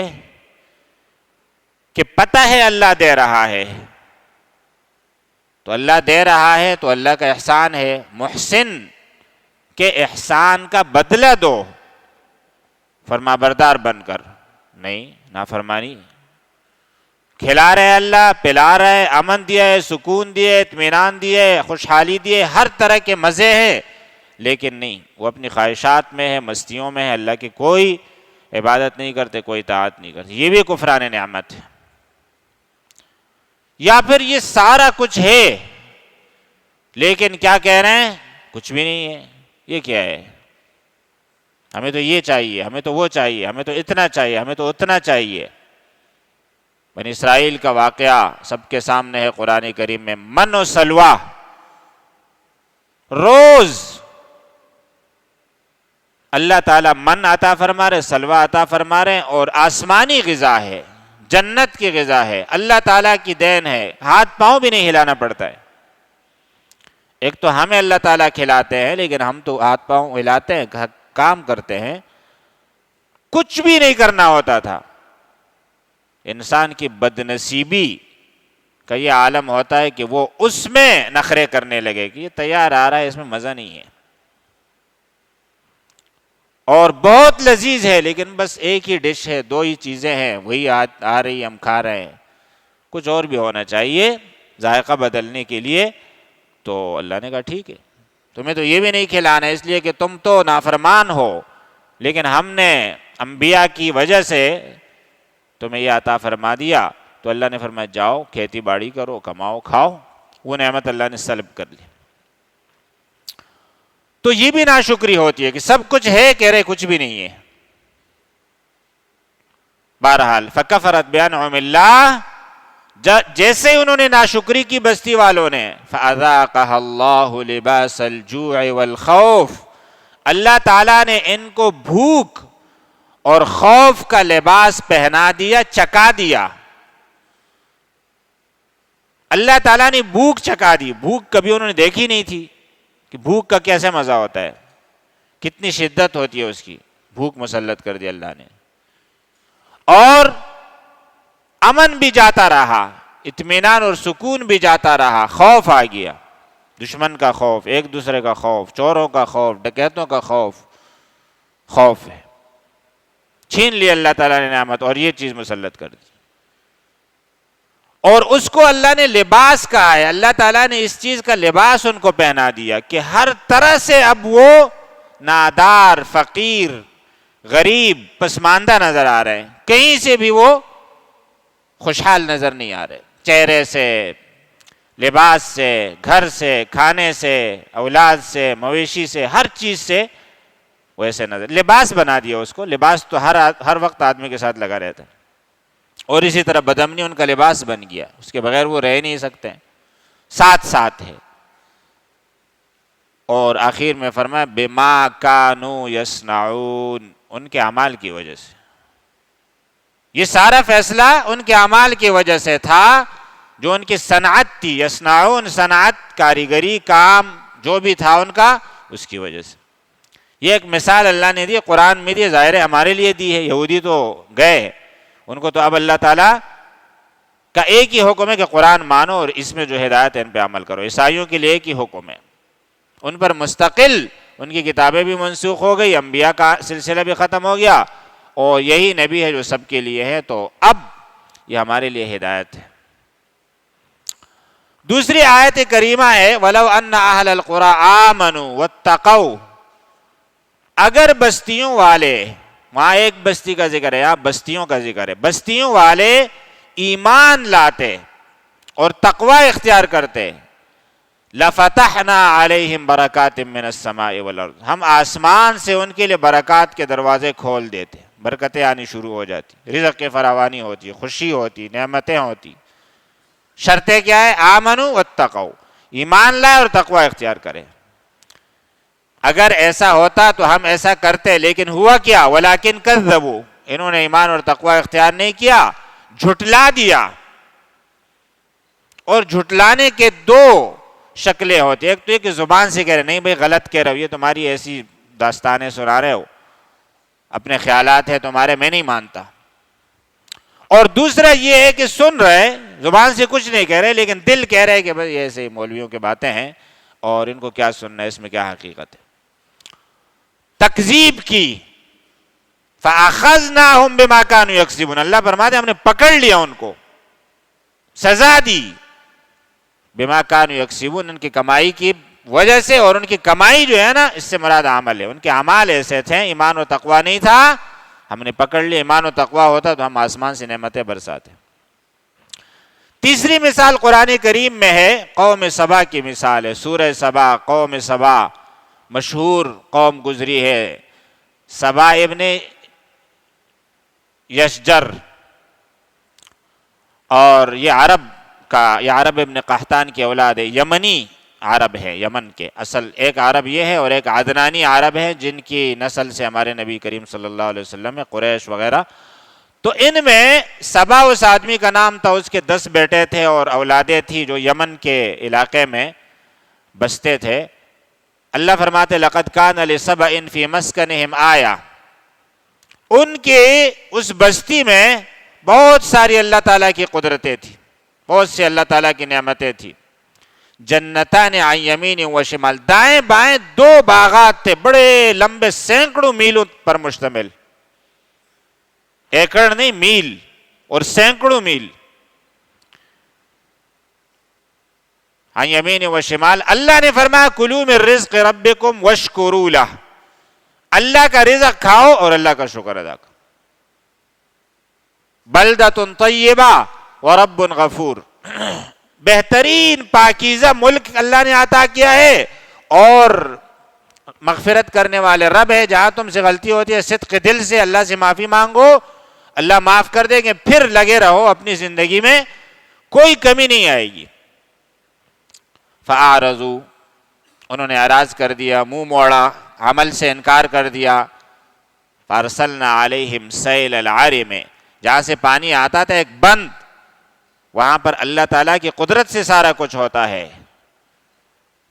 کہ پتہ ہے اللہ دے رہا ہے، تو اللہ دے رہا ہے تو اللہ کا احسان ہے، محسن کے احسان کا بدلہ دو فرمانبردار بن کر، نہیں، نافرمانی۔ کھلا رہے اللہ، پلا رہے، امن دیا ہے، سکون دیے، اطمینان دیے، خوشحالی دیے، ہر طرح کے مزے ہیں، لیکن نہیں، وہ اپنی خواہشات میں ہے، مستیوں میں ہے، اللہ کی کوئی عبادت نہیں کرتے، کوئی اطاعت نہیں کرتے، یہ بھی کفران نعمت ہے۔ یا پھر یہ سارا کچھ ہے لیکن کیا کہہ رہے ہیں؟ کچھ بھی نہیں ہے۔ یہ کیا ہے؟ ہمیں تو یہ چاہیے، ہمیں تو وہ چاہیے، ہمیں تو اتنا چاہیے، ہمیں تو اتنا چاہیے۔ بنی اسرائیل کا واقعہ سب کے سامنے ہے قرآن کریم میں، من و سلوہ، روز اللہ تعالیٰ من عطا فرما رہے، سلوہ عطا فرما رہے، اور آسمانی غذا ہے، جنت کی غذا ہے، اللہ تعالیٰ کی دین ہے، ہاتھ پاؤں بھی نہیں ہلانا پڑتا ہے۔ ایک تو ہمیں اللہ تعالیٰ کھلاتے ہیں لیکن ہم تو ہاتھ پاؤں ہلاتے ہیں، کام کرتے ہیں، کچھ بھی نہیں کرنا ہوتا تھا۔ انسان کی بدنصیبی کا یہ عالم ہوتا ہے کہ وہ اس میں نخرے کرنے لگے کہ یہ تیار آ رہا ہے، اس میں مزہ نہیں ہے، اور بہت لذیذ ہے لیکن بس ایک ہی ڈش ہے، 2 ہی چیزیں ہیں، وہی آ رہی ہم کھا رہے ہیں، کچھ اور بھی ہونا چاہیے ذائقہ بدلنے کے لیے۔ تو اللہ نے کہا ٹھیک ہے، تمہیں تو یہ بھی نہیں کھلانا اس لیے کہ تم تو نافرمان ہو، لیکن ہم نے انبیاء کی وجہ سے تمہیں یہ عطا فرما دیا تو اللہ نے فرمایا جاؤ کھیتی باڑی کرو، کماؤ، کھاؤ، وہ نعمت اللہ نے سلب کر لی۔ تو یہ بھی ناشکری ہوتی ہے کہ سب کچھ ہے، کہہ رہے کچھ بھی نہیں ہے۔ بہرحال فکفرت بانعم اللہ، جیسے انہوں نے ناشکری کی بستی والوں نے، فاذاقها اللہ لباس الجوع والخوف، اللہ تعالیٰ نے ان کو بھوک اور خوف کا لباس پہنا دیا، چکا دیا۔ اللہ تعالیٰ نے بھوک چکا دی، بھوک کبھی انہوں نے دیکھی نہیں تھی کہ بھوک کا کیسے مزہ ہوتا ہے، کتنی شدت ہوتی ہے اس کی، بھوک مسلط کر دی اللہ نے۔ اور امن بھی جاتا رہا، اطمینان اور سکون بھی جاتا رہا، خوف آ گیا، دشمن کا خوف، ایک دوسرے کا خوف، چوروں کا خوف، ڈکیتوں کا خوف ہے، چھین لی اللہ تعالیٰ نے نعمت اور یہ چیز مسلط کر دی۔ اور اس کو اللہ نے لباس کہا ہے، اللہ تعالیٰ نے اس چیز کا لباس ان کو پہنا دیا کہ ہر طرح سے اب وہ نادار، فقیر، غریب، پسماندہ نظر آ رہے ہیں، کہیں سے بھی وہ خوشحال نظر نہیں آ رہے، چہرے سے، لباس سے، گھر سے، کھانے سے، اولاد سے، مویشی سے، ہر چیز سے وہ ایسے نظر، لباس بنا دیا اس کو۔ لباس تو ہر وقت آدمی کے ساتھ لگا رہتا ہے، اور اسی طرح بدامنی ان کا لباس بن گیا، اس کے بغیر وہ رہ نہیں سکتے، ساتھ ہے۔ اور آخر میں فرمایا بما کانوا یصنعون، ان کے اعمال کی وجہ سے، یہ سارا فیصلہ ان کے اعمال کی وجہ سے تھا، جو ان کی صنعت تھی، یصنعون صنعت، کاریگری، کام جو بھی تھا ان کا، اس کی وجہ سے۔ یہ ایک مثال اللہ نے دی، قرآن میں دی، ظاہر ہے ہمارے لیے دی ہے، یہودی تو گئے، ان کو تو اب اللہ تعالیٰ کا ایک ہی حکم ہے کہ قرآن مانو اور اس میں جو ہدایت ہے ان پہ عمل کرو۔ عیسائیوں کے لیے ایک ہی حکم ہے، ان پر مستقل ان کی کتابیں بھی منسوخ ہو گئی، انبیاء کا سلسلہ بھی ختم ہو گیا، اور یہی نبی ہے جو سب کے لیے ہے، تو اب یہ ہمارے لیے ہدایت ہے۔ دوسری آیت کریمہ ہے وَلَوْ أَنَّ أَهْلَ الْقُرَىٰ آمَنُوا وَاتَّقَوْا، اگر بستیوں والے، وہاں ایک بستی کا ذکر ہے، یہاں بستیوں کا ذکر ہے، بستیوں والے ایمان لاتے اور تقوی اختیار کرتے، لَفَتَحْنَا عَلَيْهِمْ بَرَكَاتٍ مِّنَ السَّمَاءِ وَالْأَرْضِ، ہم آسمان سے ان کے لیے برکات کے دروازے کھول دیتے، برکتیں آنی شروع ہو جاتی، رزق کی فراوانی ہوتی، خوشی ہوتی، نعمتیں ہوتی۔ شرطیں کیا ہے؟ آمنوا واتقوا، ایمان لائے اور تقوی اختیار کرے۔ اگر ایسا ہوتا تو ہم ایسا کرتے، لیکن ہوا کیا؟ وَلَٰكِن كَذَّبُوا، انہوں نے ایمان اور تقوی اختیار نہیں کیا، جھٹلا دیا۔ اور جھٹلانے کے دو شکلیں ہوتی، ایک تو یہ کہ زبان سے کہہ رہے نہیں بھائی غلط کہہ رہے ہو، یہ تمہاری ایسی داستانیں سنا رہے ہو، اپنے خیالات ہیں تمہارے، میں نہیں مانتا۔ اور دوسرا یہ ہے کہ سن رہے، زبان سے کچھ نہیں کہہ رہے، لیکن دل کہہ رہے کہ بھائی ایسے مولویوں کی باتیں ہیں اور ان کو کیا سننا ہے، اس میں کیا حقیقت ہے۔ تکذیب کی، فَأَخَذْنَاهُمْ بِمَا كَانُوا يَكْسِبُونَ، اللہ فرماتے ہیں ہم نے پکڑ لیا ان کو، سزا دی، بِمَا كَانُوا يَكْسِبُونَ، ان کی کمائی کی وجہ سے، اور ان کی کمائی جو ہے نا اس سے مراد عمل ہے، ان کے اعمال ایسے تھے، ایمان و تقوی نہیں تھا، ہم نے پکڑ لیا۔ ایمان و تقوی ہوتا تو ہم آسمان سے نعمتیں برساتے۔ تیسری مثال قرآن کریم میں ہے، قوم سبا کی مثال ہے، سورہ سبا، قوم سبا مشہور قوم گزری ہے، سبا ابن یشجر، اور یہ عرب ابن قحطان کی اولاد ہے، یمنی عرب ہے، یمن کے اصل ایک عرب یہ ہے اور ایک عدنانی عرب ہے، جن کی نسل سے ہمارے نبی کریم صلی اللہ علیہ وسلم ہے، قریش وغیرہ۔ تو ان میں سبا اس آدمی کا نام تھا، اس کے 10 بیٹے تھے اور اولادیں تھی جو یمن کے علاقے میں بستے تھے۔ اللہ فرماتے لقد کان لسبأ فی مسکنہم آیہ، ان کے اس بستی میں بہت ساری اللہ تعالیٰ کی قدرتیں تھیں، بہت سی اللہ تعالیٰ کی نعمتیں تھیں۔ جنتان عن یمین و شمال، دائیں بائیں 2 باغات تھے، بڑے لمبے، سینکڑوں میلوں پر مشتمل، ایکڑ نہیں میل، اور سینکڑوں میل۔ عن یمین و شمال، اللہ نے فرمایا کلوا من رزق ربکم واشکروا لہ، اللہ کا رزق کھاؤ اور اللہ کا شکر ادا کرو۔ بلدۃ طیبہ، ورب غفور. بہترین پاکیزہ ملک اللہ نے عطا کیا ہے اور مغفرت کرنے والے رب ہے. جہاں تم سے غلطی ہوتی ہے صدق دل سے اللہ سے معافی مانگو, اللہ معاف کر دیں گے. پھر لگے رہو اپنی زندگی میں, کوئی کمی نہیں آئے گی. فَأَعْرَضُوا, انہوں نے اعراض کر دیا, منہ موڑا, عمل سے انکار کر دیا. فَأَرْسَلْنَا عَلَيْهِمْ سَيْلَ الْعَرِمِ, جہاں سے پانی آتا تھا ایک بند, وہاں پر اللہ تعالیٰ کی قدرت سے سارا کچھ ہوتا ہے.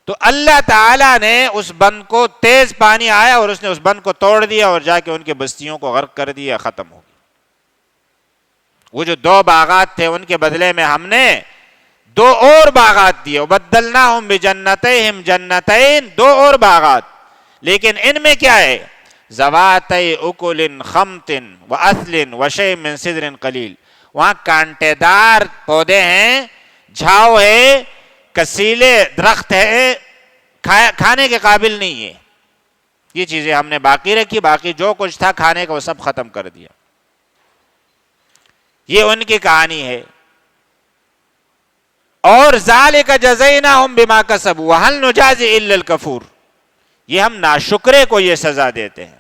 تو اللہ تعالیٰ نے اس بند کو, تیز پانی آیا اور اس نے اس بند کو توڑ دیا اور جا کے ان کے بستیوں کو غرق کر دیا, ختم ہو گیا. وہ جو 2 باغات تھے ان کے بدلے میں ہم نے 2 اور باغات دیے. وَبَدَّلْنَاهُمْ بِجَنَّتَيْهِمْ جَنَّتَيْن, 2 اور باغات. لیکن ان میں کیا ہے؟ ذَوَاتَيْ أُكُلٍ خَمْطٍ وَأَثْلٍ وَشَيْءٍ مِّن سِدْرٍ قَلِيلٍ. وہاں کانٹے دار پودے ہیں, جھاؤ ہے, کسیلے درخت ہے, کھانے کے قابل نہیں ہے. یہ چیزیں ہم نے باقی رکھی, باقی جو کچھ تھا کھانے کا وہ سب ختم کر دیا. یہ ان کی کہانی ہے. اور ذَلِكَ جَزَيْنَاهُمْ بِمَا كَسَبُوا وَهَلْ نُجَازِي إِلَّا الْكَفُورَ. یہ ہم ناشکرے کو یہ سزا دیتے ہیں.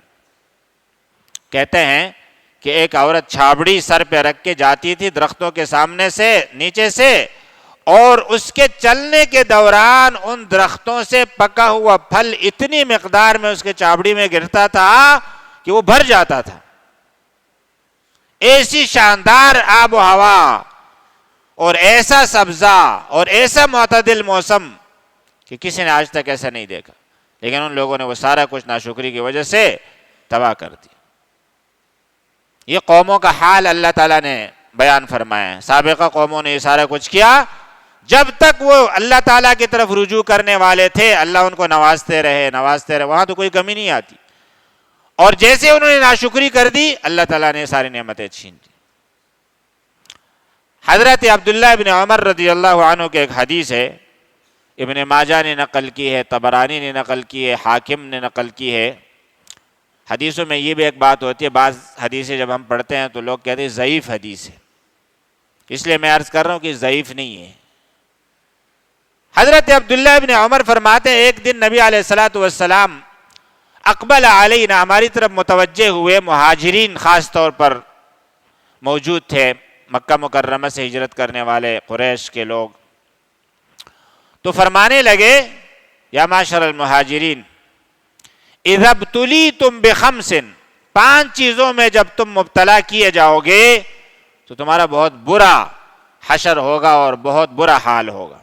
کہتے ہیں کہ ایک عورت چھابڑی سر پہ رکھ کے جاتی تھی درختوں کے سامنے سے, نیچے سے, اور اس کے چلنے کے دوران ان درختوں سے پکا ہوا پھل اتنی مقدار میں اس کے چابڑی میں گرتا تھا کہ وہ بھر جاتا تھا. ایسی شاندار آب و ہوا اور ایسا سبزہ اور ایسا معتدل موسم کہ کسی نے آج تک ایسا نہیں دیکھا. لیکن ان لوگوں نے وہ سارا کچھ ناشکری کی وجہ سے تباہ کر دیا. یہ قوموں کا حال اللہ تعالیٰ نے بیان فرمایا ہے. سابقہ قوموں نے یہ سارا کچھ کیا, جب تک وہ اللہ تعالیٰ کی طرف رجوع کرنے والے تھے اللہ ان کو نوازتے رہے, وہاں تو کوئی کمی نہیں آتی. اور جیسے انہوں نے ناشکری کر دی اللہ تعالیٰ نے ساری نعمتیں چھین دی. حضرت عبداللہ ابن عمر رضی اللہ عنہ کے ایک حدیث ہے, ابن ماجہ نے نقل کی ہے, طبرانی نے نقل کی ہے, حاکم نے نقل کی ہے. حدیثوں میں یہ بھی ایک بات ہوتی ہے, بعض حدیثیں جب ہم پڑھتے ہیں تو لوگ کہتے ہیں ضعیف حدیث ہے, اس لیے میں عرض کر رہا ہوں کہ ضعیف نہیں ہے. حضرت عبداللہ ابن عمر فرماتے ہیں ایک دن نبی علیہ الصلوۃ والسلام اقبل علینا, ہماری طرف متوجہ ہوئے. مہاجرین خاص طور پر موجود تھے, مکہ مکرمہ سے ہجرت کرنے والے قریش کے لوگ. تو فرمانے لگے یا معاشر المہاجرین اذا ابتلیتم بخمس, 5 چیزوں میں جب تم مبتلا کیے جاؤ گے تو تمہارا بہت برا حشر ہوگا اور بہت برا حال ہوگا.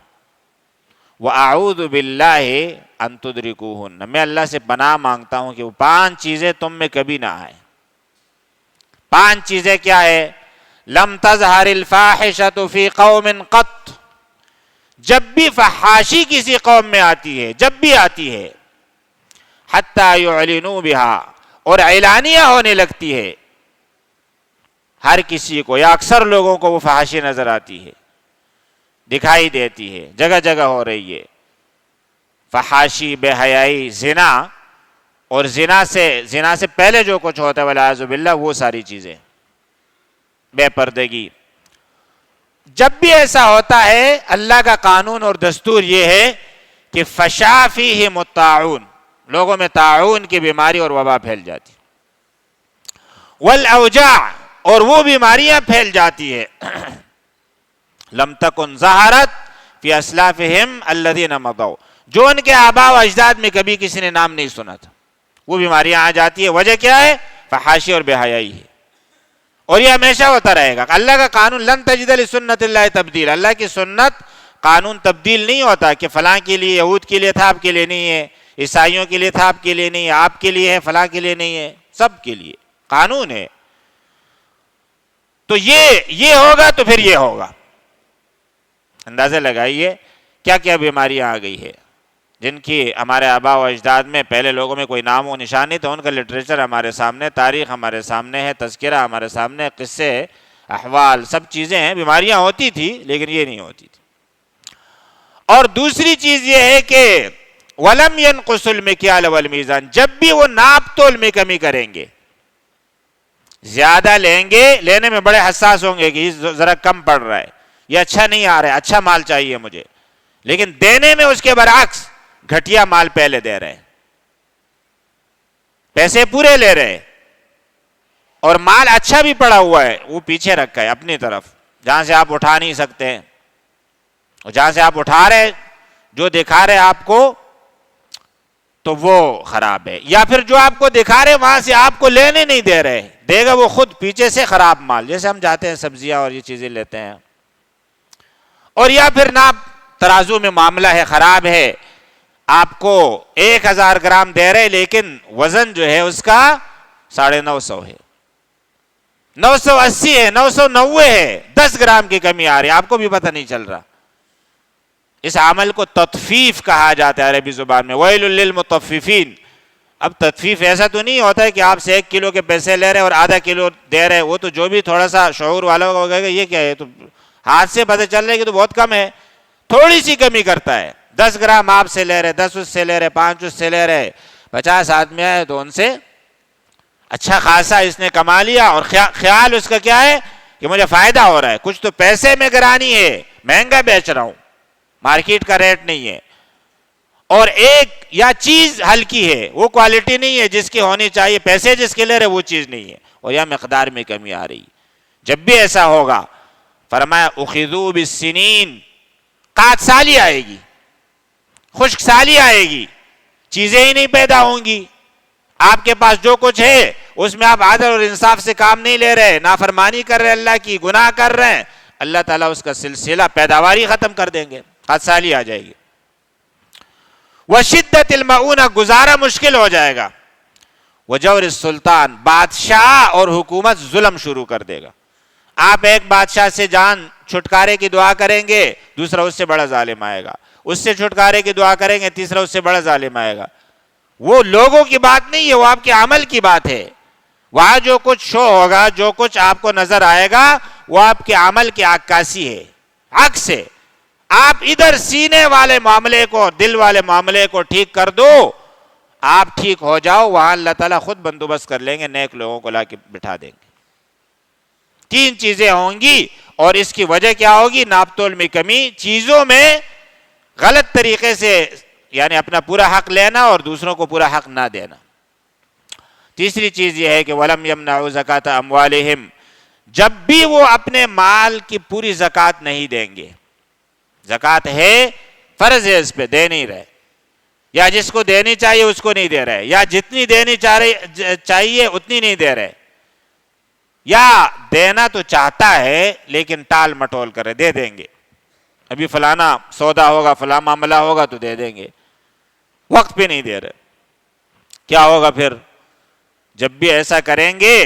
وَأَعُوذُ بِاللَّهِ أَن تُدْرِكُوهُنَّ, میں اللہ سے پناہ مانگتا ہوں کہ وہ 5 چیزیں تم میں کبھی نہ آئیں. 5 چیزیں کیا ہے؟ لم تظہر الفاحشۃ فی قوم قط, جب بھی فحاشی کسی قوم میں آتی ہے, جب بھی آتی ہے, حتی یعلنوا بہا, اور اعلانیہ ہونے لگتی ہے, ہر کسی کو یا اکثر لوگوں کو وہ فحاشی نظر آتی ہے, دکھائی دیتی ہے, جگہ جگہ ہو رہی ہے. فحاشی, بے حیائی, زنا, اور زنا سے پہلے جو کچھ ہوتا ہے والعیاذ باللہ وہ ساری چیزیں, بے پردگی. جب بھی ایسا ہوتا ہے اللہ کا قانون اور دستور یہ ہے کہ فشا فیہم الطاعون, لوگوں میں طاعون کی بیماری اور وبا پھیل جاتی. والاوجاع, اور وہ بیماریاں پھیل جاتی ہے. لم تکن ظہرت فی اسلافہم الذین مضوا, جو ان کے آباء و اجداد میں کبھی کسی نے نام نہیں سنا تھا, وہ بیماریاں آ جاتی ہے. وجہ کیا ہے؟ فحاشی اور بے حیائی ہے. اور یہ ہمیشہ ہوتا رہے گا. اللہ کا قانون لن تجد لسنت اللہ تبدیل, اللہ کی سنت قانون تبدیل نہیں ہوتا کہ فلاں کے لیے, یہود کے لیے تھا آپ کے لیے نہیں ہے, عیسائیوں کے لیے تھا آپ کے لیے نہیں ہے, آپ کے لیے ہے فلاں کے لیے نہیں ہے, سب کے لیے قانون ہے. تو یہ ہوگا تو پھر یہ ہوگا. اندازہ لگائیے کیا کیا بیماریاں آ گئی ہے جن کی ہمارے آباء و اجداد میں پہلے لوگوں میں کوئی نام و نشان نہیں. تو ان کا لٹریچر ہمارے سامنے, تاریخ ہمارے سامنے ہے, تذکرہ ہمارے سامنے, قصے, احوال, سب چیزیں ہیں. بیماریاں ہوتی تھی لیکن یہ نہیں ہوتی تھی. اور دوسری چیز یہ ہے کہ وَلَمْ يَنْقُصُ الْمِكْيَالَ وَالْمِيزَانَ, جب بھی وہ ناپ تول میں کمی کریں گے, زیادہ لیں گے، لینے میں بڑے حساس ہوں گے کہ یہ ذرا کم پڑ رہا ہے، یہ اچھا نہیں آ رہا ہے، اچھا مال چاہیے مجھے، لیکن دینے میں اس کے برعکس گھٹیا مال پہلے دے رہے ہیں، پیسے پورے لے رہے ہیں، اور مال اچھا بھی پڑا ہوا ہے وہ پیچھے رکھا ہے اپنی طرف، جہاں سے آپ اٹھا نہیں سکتے ہیں، اور جہاں سے آپ اٹھا رہے جو دکھا رہے آپ کو تو وہ خراب ہے، یا پھر جو آپ کو دکھا رہے وہاں سے آپ کو لینے نہیں دے رہے، دے گا وہ خود پیچھے سے خراب مال، جیسے ہم جاتے ہیں سبزیاں اور یہ چیزیں لیتے ہیں، اور یا پھر ناپ ترازو میں معاملہ ہے، خراب ہے، آپ کو 1000 گرام دے رہے لیکن وزن جو ہے اس کا 950 ہے، 980 ہے، 990 ہے، 10 گرام کی کمی آ رہی ہے، آپ کو بھی پتہ نہیں چل رہا۔ اس عمل کو تطفیف کہا جاتا ہے عربی زبان میں، ویل للمطففین۔ اب تطفیف ایسا تو نہیں ہوتا ہے کہ آپ سے 1 کلو کے پیسے لے رہے اور آدھا کلو دے رہے، وہ تو جو بھی تھوڑا سا شعور والا ہوگا کہ یہ کیا ہے، تو ہاتھ سے پتہ چل رہا ہے کہ تو بہت کم ہے، تھوڑی سی کمی کرتا ہے، 10 گرام آپ سے لے رہے، 10 اس سے لے رہے، 5 اس سے لے رہے، 50 آدمی آئے تو ان سے اچھا خاصا اس نے کما لیا، اور خیال اس کا کیا ہے کہ مجھے فائدہ ہو رہا ہے، کچھ تو پیسے میں گرانی ہے، مہنگا بیچ رہا ہوں، مارکیٹ کا ریٹ نہیں ہے، اور ایک یا چیز ہلکی ہے، وہ کوالٹی نہیں ہے جس کی ہونی چاہیے، پیسے جس کے لے رہے وہ چیز نہیں ہے، اور یا مقدار میں کمی آ رہی۔ جب بھی ایسا ہوگا فرمایا اخذوا بالسنین، قحط سالی آئے گی، خشک سالی آئے گی، چیزیں ہی نہیں پیدا ہوں گی، آپ کے پاس جو کچھ ہے اس میں آپ عدل اور انصاف سے کام نہیں لے رہے، نافرمانی کر رہے، اللہ کی گناہ کر رہے ہیں، اللہ تعالیٰ اس کا سلسلہ پیداواری ختم کر دیں گے، قحط سالی آ جائے گی۔ وشدت المعونہ، گزارا مشکل ہو جائے گا۔ وجور السلطان، بادشاہ اور حکومت ظلم شروع کر دے گا۔ آپ ایک بادشاہ سے جان چھٹکارے کی دعا کریں گے، دوسرا اس سے بڑا ظالم آئے گا، اس سے چھٹکارے کی دعا کریں گے، تیسرا اس سے بڑا ظالم آئے گا۔ وہ لوگوں کی بات نہیں ہے، وہ آپ کے عمل کی بات ہے۔ وہاں جو کچھ شو ہوگا، جو کچھ آپ کو نظر آئے گا، وہ آپ کے عمل کی عکاسی ہے، عکس ہے۔ آپ ادھر سینے والے معاملے کو، دل والے معاملے کو ٹھیک کر دو، آپ ٹھیک ہو جاؤ، وہاں اللہ تعالیٰ خود بندوبست کر لیں گے، نیک لوگوں کو لا کے بٹھا دیں گے۔ 3 چیزیں ہوں گی، اور اس کی وجہ کیا ہوگی؟ ناپ تول میں کمی، چیزوں میں غلط طریقے سے یعنی اپنا پورا حق لینا اور دوسروں کو پورا حق نہ دینا۔ تیسری چیز یہ ہے کہ وَلَمْ يَمْنَعُوا زَكَاةَ أَمْوَالِهِمْ، جب بھی وہ اپنے مال کی پوری زکوٰۃ نہیں دیں گے، زکوٰۃ ہے، فرض ہے اس پہ، دے نہیں رہے، یا جس کو دینی چاہیے اس کو نہیں دے رہے، یا جتنی دینی چاہیے اتنی نہیں دے رہے، یا دینا تو چاہتا ہے لیکن ٹال مٹول کرے، دے دیں گے، ابھی فلانا سودا ہوگا، فلاں معاملہ ہوگا تو دے دیں گے، وقت پہ نہیں دے رہے۔ کیا ہوگا پھر؟ جب بھی ایسا کریں گے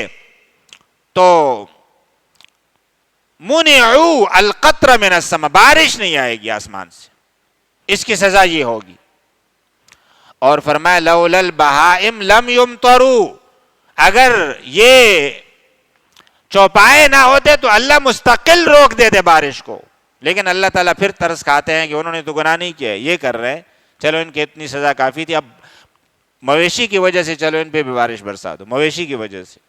تو منعوا القطر من السماء، بارش نہیں آئے گی آسمان سے، اس کی سزا یہ ہوگی۔ اور فرمایا لولا البہائم لم یمطروا، اگر یہ چوپائے نہ ہوتے تو اللہ مستقل روک دیتے بارش کو، لیکن اللہ تعالیٰ پھر ترس کھاتے ہیں کہ انہوں نے تو گناہ نہیں کیا، یہ کر رہے ہیں، چلو ان کی اتنی سزا کافی تھی، اب مویشی کی وجہ سے چلو ان پہ بھی بارش برسا دو، مویشی کی وجہ سے،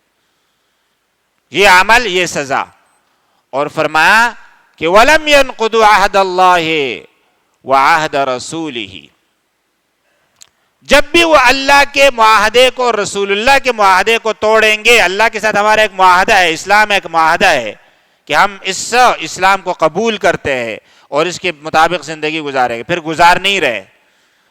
یہ عمل، یہ سزا۔ اور فرمایا کہ وَلَمْ يَنْقُضُوا عَهْدَ اللَّهِ وَعَهْدَ رَسُولِهِ، جب بھی وہ اللہ کے معاہدے کو، رسول اللہ کے معاہدے کو توڑیں گے، اللہ کے ساتھ ہمارا ایک معاہدہ ہے، اسلام ایک معاہدہ ہے کہ ہم اس اسلام کو قبول کرتے ہیں اور اس کے مطابق زندگی گزاریں گے، پھر گزار نہیں رہے،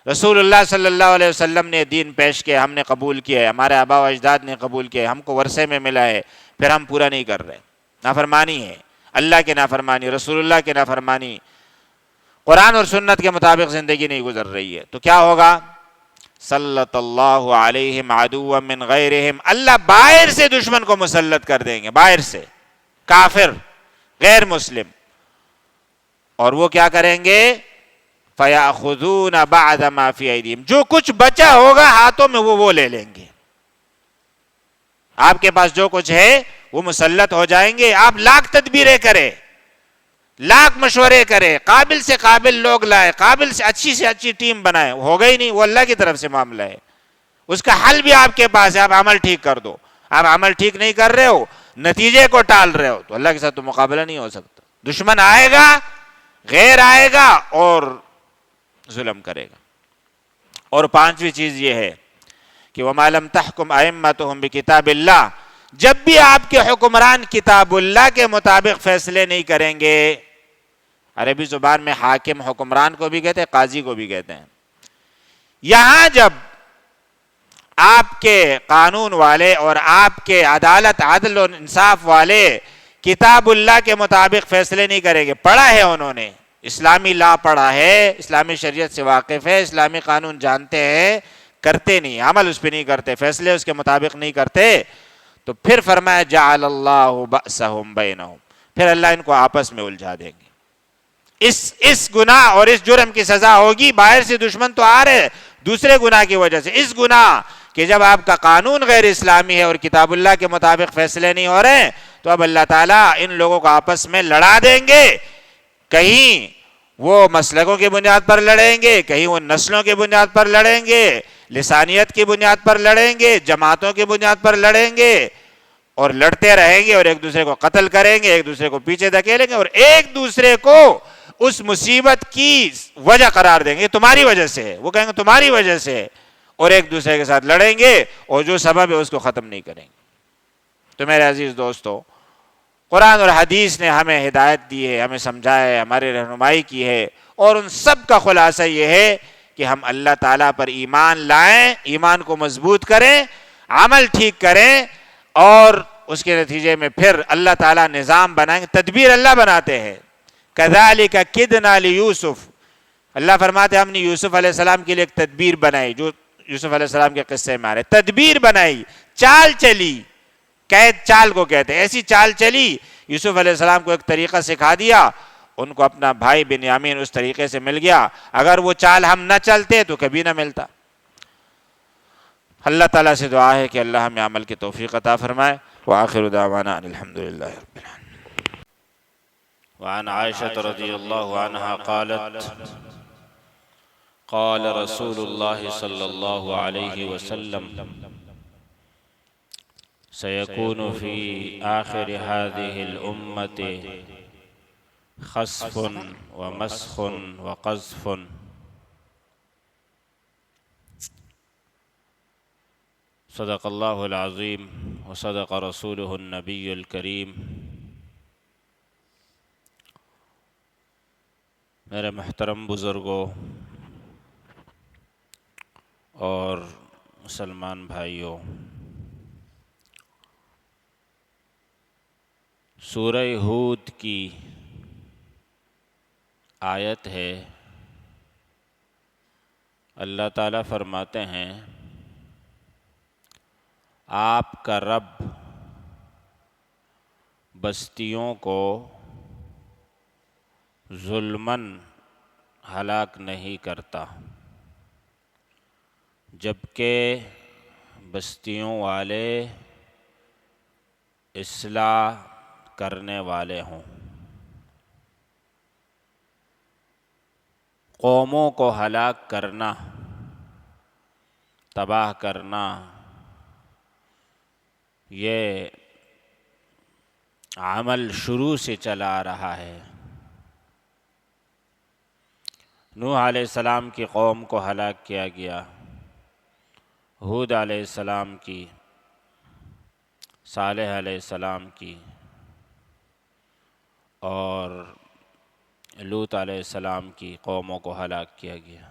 رسول اللہ صلی اللہ علیہ وسلم نے دین پیش کیا، ہم نے قبول کیا ہے، ہمارے آبا و اجداد نے قبول کیا ہے، ہم کو ورثے میں ملا ہے، پھر ہم پورا نہیں کر رہے، نافرمانی ہے، اللہ کی نافرمانی، رسول اللہ کی نافرمانی، قرآن اور سنت کے مطابق زندگی نہیں گزر رہی ہے، تو کیا ہوگا؟ سلط اللہ علیہم عدوا من غیرہم، اللہ باہر سے دشمن کو مسلط کر دیں گے، باہر سے، کافر، غیر مسلم، اور وہ کیا کریں گے؟ فَيَأْخُذُونَ بَعْدَ مَا فِي أَيْدِيهِمْ، جو کچھ بچا ہوگا ہاتھوں میں وہ لے لیں گے، آپ کے پاس جو کچھ ہے وہ مسلط ہو جائیں گے، آپ لاکھ تدبیریں کریں، لاکھ مشورے کریں، قابل سے قابل لوگ لائے، قابل سے اچھی ٹیم بنائے، ہوگا ہی نہیں، وہ اللہ کی طرف سے معاملہ ہے، اس کا حل بھی آپ کے پاس ہے، آپ عمل ٹھیک کر دو، آپ عمل ٹھیک نہیں کر رہے ہو، نتیجے کو ٹال رہے ہو، تو اللہ کے ساتھ تو مقابلہ نہیں ہو سکتا. دشمن آئے گا، غیر آئے گا اور ظلم کرے گا. اور پانچویں چیز یہ ہے کہ وَمَا لَمْ تَحْكُمْ أَئِمَّتُهُمْ بِكِتَابِ اللَّهِ، جب بھی آپ کے حکمران کتاب اللہ کے مطابق فیصلے نہیں کریں گے. عربی زبان میں حاکم حکمران کو بھی کہتے ہیں، قاضی کو بھی کہتے ہیں. یہاں جب آپ کے قانون والے اور آپ کے عدالت، عدل و انصاف والے کتاب اللہ کے مطابق فیصلے نہیں کریں گے، پڑھا ہے انہوں نے، اسلامی لا پڑھا ہے، اسلامی شریعت سے واقف ہے، اسلامی قانون جانتے ہیں، کرتے نہیں، عمل اس پہ نہیں کرتے، فیصلے اس کے مطابق نہیں کرتے، تو پھر فرمایا جعل اللہ بأسہم بینہم، پھر اللہ ان کو آپس میں الجھا دیں گے. اس گناہ اور اس جرم کی سزا ہوگی. باہر سے دشمن تو آ رہے دوسرے گناہ کی وجہ سے، اس گناہ کہ جب آپ کا قانون غیر اسلامی ہے اور کتاب اللہ کے مطابق فیصلے نہیں ہو رہے، تو اب اللہ تعالیٰ ان لوگوں کو آپس میں لڑا دیں گے. کہیں وہ مسلکوں کی بنیاد پر لڑیں گے، کہیں وہ نسلوں کی بنیاد پر لڑیں گے، لسانیت کی بنیاد پر لڑیں گے، جماعتوں کی بنیاد پر لڑیں گے، اور لڑتے رہیں گے اور ایک دوسرے کو قتل کریں گے، ایک دوسرے کو پیچھے دھکیلیں گے اور ایک دوسرے کو اس مصیبت کی وجہ قرار دیں گے. تمہاری وجہ سے ہے، وہ کہیں گے تمہاری وجہ سے ہے، اور ایک دوسرے کے ساتھ لڑیں گے اور جو سبب ہے اس کو ختم نہیں کریں گے. تو میرے عزیز دوستو، قرآن اور حدیث نے ہمیں ہدایت دی ہے، ہمیں سمجھایا ہے، ہماری رہنمائی کی ہے، اور ان سب کا خلاصہ یہ ہے کہ ہم اللہ تعالیٰ پر ایمان لائیں، ایمان کو مضبوط کریں، عمل ٹھیک کریں، اور اس کے نتیجے میں پھر اللہ تعالیٰ نظام بنائیں گے. تدبیر اللہ بناتے ہیں. كَذَلِكَ كِدْنَا لِيُوسُف، اللہ فرماتے ہیں ہم نے یوسف علیہ السلام کے لیے ایک تدبیر بنائی، جو یوسف علیہ السلام کے قصے میں آ رہے، تدبیر بنائی، چال چلی، قید چال کو کہتے ہیں. ایسی چال چلی، یوسف علیہ السلام کو ایک طریقہ سکھا دیا، ان کو اپنا بھائی بنیامین اس طریقے سے مل گیا. اگر وہ چال ہم نہ چلتے تو کبھی نہ ملتا. اللہ تعالیٰ سے دعا ہے کہ اللہ ہمیں عمل کی توفیق عطا فرمائے. وآخر دعوانا ان الحمدللہ رب العالمین. وعن عائشة رضی اللہ عنہا قالت قال رسول اللہ صلی اللہ علیہ وسلم سيكون في آخر هذه الأمة خسف ومسخ وقذف صدق اللہ العظیم وصدق رسولہ النبی الکریم. میرے محترم بزرگوں اور مسلمان بھائیوں، سورہ ہود کی آیت ہے. اللہ تعالیٰ فرماتے ہیں آپ کا رب بستیوں کو ظلماً ہلاک نہیں کرتا، جبکہ بستیوں والے اصلاح کرنے والے ہوں. قوموں کو ہلاک کرنا، تباہ کرنا، یہ عمل شروع سے چلا آ رہا ہے. نوح علیہ السلام کی قوم کو ہلاک کیا گیا، ہود علیہ السلام کی، صالح علیہ السلام کی، اور لوط علیہ السلام کی قوموں کو ہلاک کیا گیا.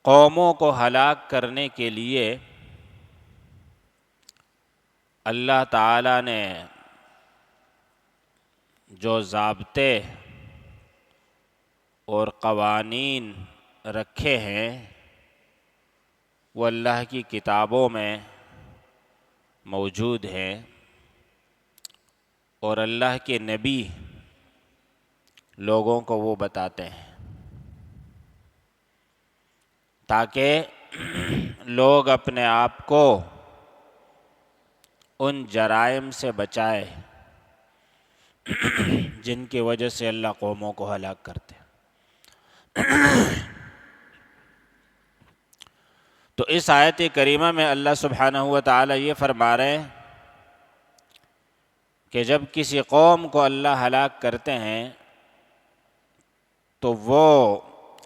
قوموں کو ہلاک کرنے کے لیے اللہ تعالیٰ نے جو ضابطے اور قوانین رکھے ہیں وہ اللہ کی کتابوں میں موجود ہیں، اور اللہ کے نبی لوگوں کو وہ بتاتے ہیں تاکہ لوگ اپنے آپ کو ان جرائم سے بچائے جن کی وجہ سے اللہ قوموں کو ہلاک کرتے ہیں. تو تو اس آیت کریمہ میں اللہ سبحانہ و تعالی یہ فرما رہے ہیں کہ جب کسی قوم کو اللہ ہلاک کرتے ہیں تو وہ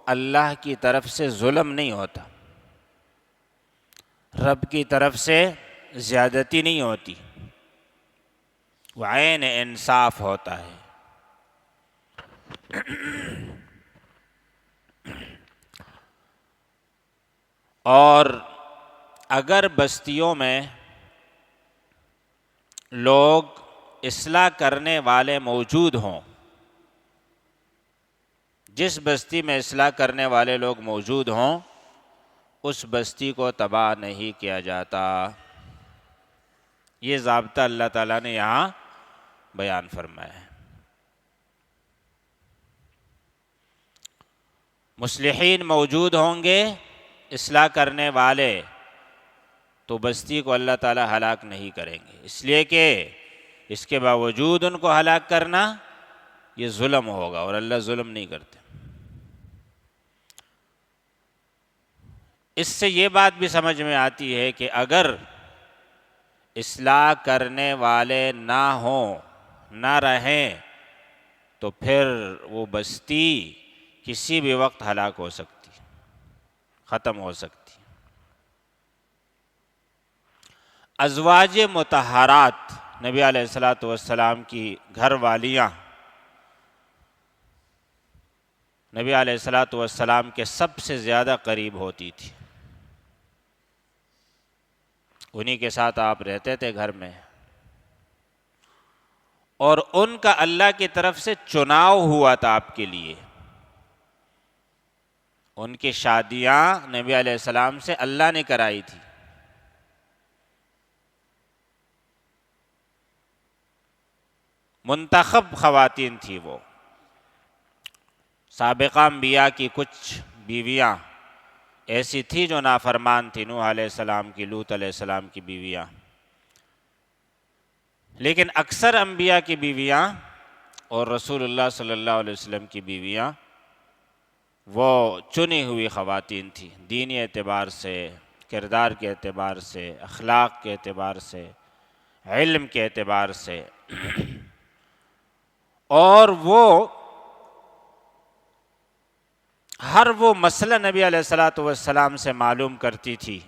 اللہ کی طرف سے ظلم نہیں ہوتا، رب کی طرف سے زیادتی نہیں ہوتی، وہ عین انصاف ہوتا ہے۔ اور اگر بستیوں میں لوگ اصلاح کرنے والے موجود ہوں، جس بستی میں اصلاح کرنے والے لوگ موجود ہوں، اس بستی کو تباہ نہیں کیا جاتا۔ یہ ضابطہ اللہ تعالیٰ نے یہاں بیان فرمایا ہے۔ مصلحین موجود ہوں گے، اصلاح کرنے والے، تو بستی کو اللہ تعالیٰ ہلاک نہیں کریں گے، اس لیے کہ اس کے باوجود ان کو ہلاک کرنا یہ ظلم ہوگا، اور اللہ ظلم نہیں کرتے۔ اس سے یہ بات بھی سمجھ میں آتی ہے کہ اگر اصلاح کرنے والے نہ ہوں، نہ رہیں، تو پھر وہ بستی کسی بھی وقت ہلاک ہو سکتی، ختم ہو سکتی۔ ازواج مطہرات، نبی علیہ الصلاۃ والسلام کی گھر والیاں، نبی علیہ الصلاۃ والسلام کے سب سے زیادہ قریب ہوتی تھی، انہی کے ساتھ آپ رہتے تھے گھر میں، اور ان کا اللہ کی طرف سے چناؤ ہوا تھا آپ کے لیے۔ ان کی شادیاں نبی علیہ السلام سے اللہ نے کرائی تھی۔ منتخب خواتین تھی وہ۔ سابقہ انبیاء کی کچھ بیویاں ایسی تھی جو نافرمان تھی، نوح علیہ السلام کی، لوط علیہ السلام کی بیویاں، لیکن اکثر انبیاء کی بیویاں اور رسول اللہ صلی اللہ علیہ وسلم کی بیویاں وہ چنی ہوئی خواتین تھیں، دینی اعتبار سے، کردار کے اعتبار سے، اخلاق کے اعتبار سے، علم کے اعتبار سے، اور وہ ہر وہ مسئلہ نبی علیہ الصلاۃ والسلام سے معلوم کرتی تھی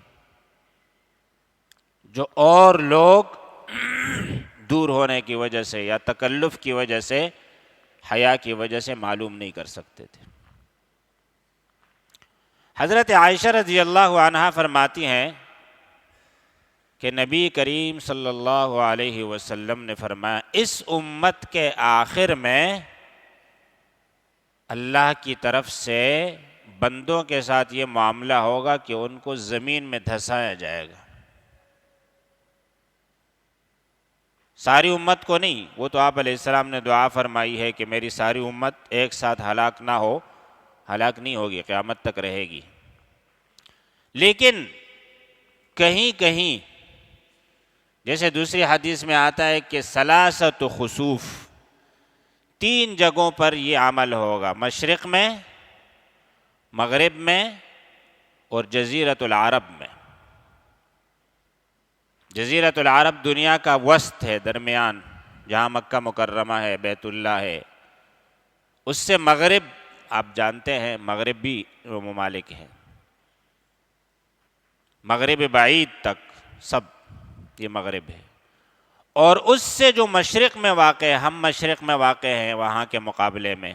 جو اور لوگ دور ہونے کی وجہ سے یا تکلف کی وجہ سے، حیا کی وجہ سے معلوم نہیں کر سکتے تھے۔ حضرت عائشہ رضی اللہ عنہا فرماتی ہیں کہ نبی کریم صلی اللہ علیہ وسلم نے فرمایا، اس امت کے آخر میں اللہ کی طرف سے بندوں کے ساتھ یہ معاملہ ہوگا کہ ان کو زمین میں دھسایا جائے گا۔ ساری امت کو نہیں، وہ تو آپ علیہ السلام نے دعا فرمائی ہے کہ میری ساری امت ایک ساتھ ہلاک نہ ہو، ہلاک نہیں ہوگی، قیامت تک رہے گی، لیکن کہیں کہیں جیسے دوسری حدیث میں آتا ہے کہ ثلاثۃ خسوف، 3 جگہوں پر یہ عمل ہوگا، مشرق میں، مغرب میں، اور جزیرۃ العرب میں۔ جزیرۃ العرب دنیا کا وسط ہے، درمیان، جہاں مکہ مکرمہ ہے، بیت اللہ ہے، اس سے مغرب آپ جانتے ہیں، مغرب بھی وہ ممالک ہیں، مغرب بعید تک سب یہ مغرب ہے، اور اس سے جو مشرق میں واقع ہے، ہم مشرق میں واقع ہیں وہاں کے مقابلے میں،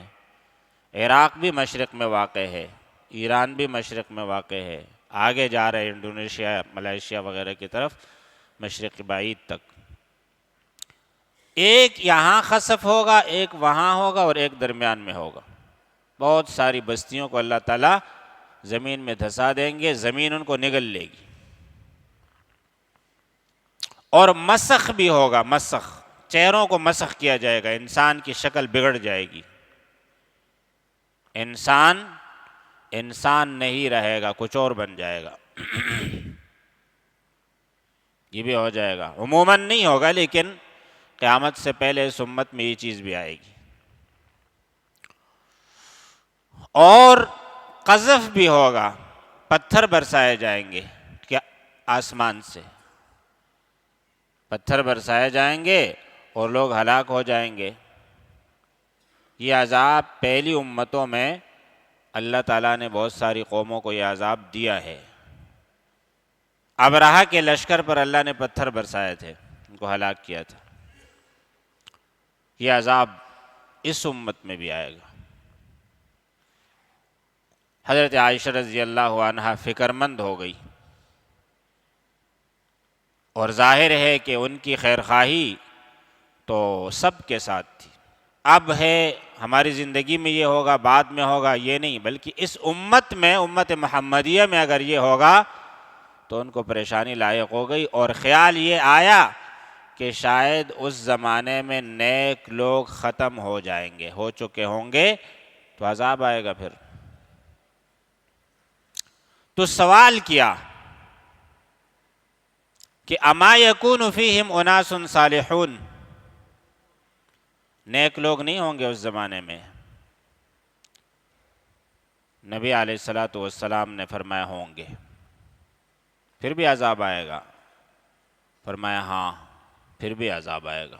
عراق بھی مشرق میں واقع ہے، ایران بھی مشرق میں واقع ہے، آگے جا رہے انڈونیشیا، ملائیشیا وغیرہ کی طرف، مشرق بعید تک، ایک یہاں خسف ہوگا، ایک وہاں ہوگا، اور ایک درمیان میں ہوگا۔ بہت ساری بستیوں کو اللہ تعالیٰ زمین میں دھسا دیں گے، زمین ان کو نگل لے گی، اور مسخ بھی ہوگا، مسخ، چہروں کو مسخ کیا جائے گا، انسان کی شکل بگڑ جائے گی، انسان نہیں رہے گا، کچھ اور بن جائے گا، یہ بھی ہو جائے گا، عموماً نہیں ہوگا لیکن قیامت سے پہلے اس امت میں یہ چیز بھی آئے گی، اور قذف بھی ہوگا، پتھر برسائے جائیں گے، آسمان سے پتھر برسائے جائیں گے اور لوگ ہلاک ہو جائیں گے۔ یہ عذاب پہلی امتوں میں اللہ تعالیٰ نے بہت ساری قوموں کو یہ عذاب دیا ہے۔ ابرہہ کے لشکر پر اللہ نے پتھر برسائے تھے، ان کو ہلاک کیا تھا۔ یہ عذاب اس امت میں بھی آئے گا۔ حضرت عائشہ رضی اللہ عنہا فکر مند ہو گئی، اور ظاہر ہے کہ ان کی خیرخواہی تو سب کے ساتھ تھی۔ اب ہے ہماری زندگی میں یہ ہوگا، بعد میں ہوگا، یہ نہیں، بلکہ اس امت میں، امت محمدیہ میں اگر یہ ہوگا تو ان کو پریشانی لاحق ہو گئی، اور خیال یہ آیا کہ شاید اس زمانے میں نیک لوگ ختم ہو جائیں گے، ہو چکے ہوں گے، تو عذاب آئے گا پھر۔ تو سوال کیا کہ اما یکون فیہم اناس صالحون، نیک لوگ نہیں ہوں گے اس زمانے میں؟ نبی علیہ السلام نے فرمایا ہوں گے، پھر بھی عذاب آئے گا؟ فرمایا ہاں، پھر بھی عذاب آئے گا۔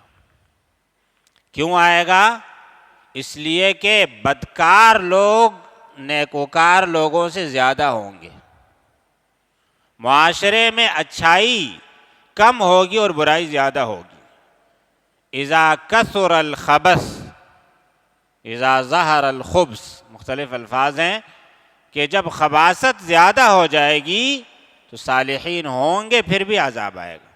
کیوں آئے گا؟ اس لیے کہ بدکار لوگ نیکوکار لوگوں سے زیادہ ہوں گے، معاشرے میں اچھائی کم ہوگی اور برائی زیادہ ہوگی۔ اذا کثر الخبث اذا ظہر الخبث، مختلف الفاظ ہیں کہ جب خباثت زیادہ ہو جائے گی تو صالحین ہوں گے، پھر بھی عذاب آئے گا۔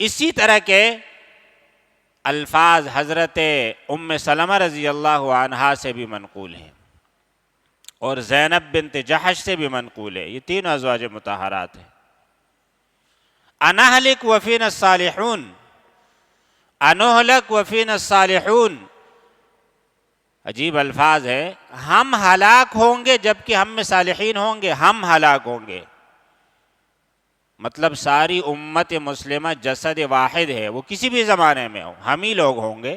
اسی طرح کے الفاظ حضرت ام سلمہ رضی اللہ عنہا سے بھی منقول ہیں، اور زینب بنت جحش سے بھی منقول ہے۔ یہ تینوں ازواج مطہرات ہیں۔ انہلک وفینا الصالحون، انہلک وفینا الصالحون، عجیب الفاظ ہے۔ ہم ہلاک ہوں گے جبکہ ہم میں صالحین ہوں گے، ہم ہلاک ہوں گے، مطلب ساری امت مسلمہ جسد واحد ہے، وہ کسی بھی زمانے میں ہو، ہم ہی لوگ ہوں گے۔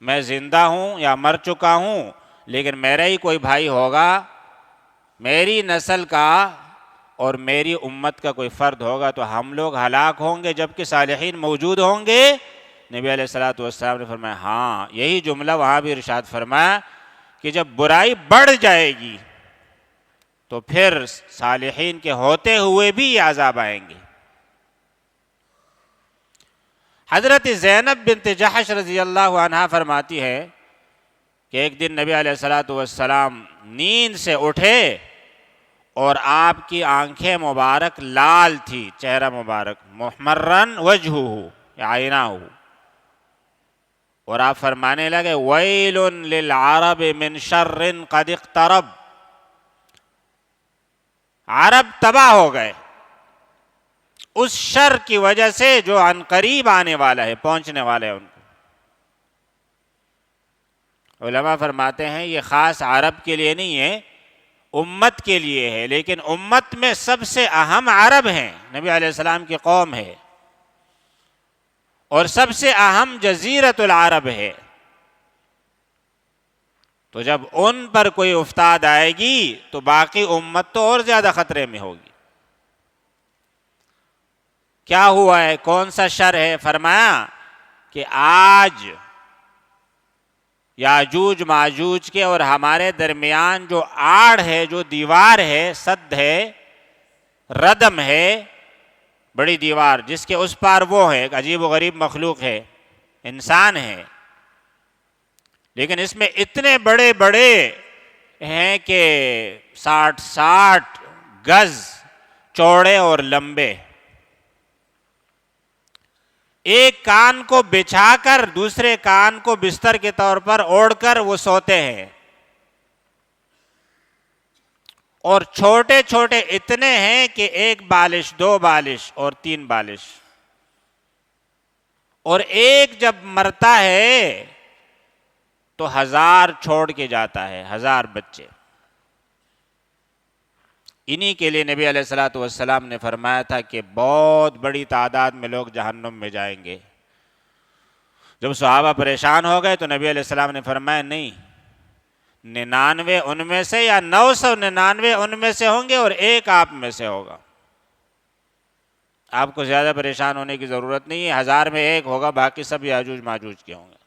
میں زندہ ہوں یا مر چکا ہوں، لیکن میرا ہی کوئی بھائی ہوگا، میری نسل کا اور میری امت کا کوئی فرد ہوگا، تو ہم لوگ ہلاک ہوں گے جبکہ صالحین موجود ہوں گے۔ نبی علیہ السلام نے فرمایا ہاں، یہی جملہ وہاں بھی ارشاد فرمایا کہ جب برائی بڑھ جائے گی تو پھر صالحین کے ہوتے ہوئے بھی یہ عذاب آئیں گے۔ حضرت زینب بنت جحش رضی اللہ عنہا فرماتی ہے کہ ایک دن نبی علیہ السلام نیند سے اٹھے اور آپ کی آنکھیں مبارک لال تھی، چہرہ مبارک، محمرن وجہہ یا عیناہ، اور آپ فرمانے لگے ویل للعرب من شر قد اقترب، عرب تباہ ہو گئے اس شر کی وجہ سے جو عن قریب آنے والا ہے، پہنچنے والا ہے ان کو۔ علماء فرماتے ہیں یہ خاص عرب کے لیے نہیں ہے، امت کے لیے ہے، لیکن امت میں سب سے اہم عرب ہیں، نبی علیہ السلام کی قوم ہے، اور سب سے اہم جزیرۃ العرب ہے۔ تو جب ان پر کوئی افتاد آئے گی تو باقی امت تو اور زیادہ خطرے میں ہوگی۔ کیا ہوا ہے؟ کون سا شر ہے؟ فرمایا کہ آج یاجوج ماجوج کے اور ہمارے درمیان جو آڑ ہے، جو دیوار ہے، سد ہے، ردم ہے، بڑی دیوار جس کے اس پار وہ ہے، ایک عجیب و غریب مخلوق ہے، انسان ہے، لیکن اس میں اتنے بڑے بڑے ہیں کہ 60 گز چوڑے اور لمبے، ایک کان کو بچھا کر دوسرے کان کو بستر کے طور پر اوڑھ کر وہ سوتے ہیں، اور چھوٹے چھوٹے اتنے ہیں کہ 1 بالش 2 بالش اور 3 بالش، اور ایک جب مرتا ہے تو 1000 چھوڑ کے جاتا ہے، 1000 بچے۔ انہی کے لیے نبی علیہ السلام نے فرمایا تھا کہ بہت بڑی تعداد میں لوگ جہنم میں جائیں گے۔ جب صحابہ پریشان ہو گئے تو نبی علیہ السلام نے فرمایا نہیں، 99 ان میں سے یا 999 ان میں سے ہوں گے اور ایک آپ میں سے ہوگا. آپ کو زیادہ پریشان ہونے کی ضرورت نہیں ہے, 1000 میں ایک ہوگا, باقی سب یاجوج ماجوج کے ہوں گے.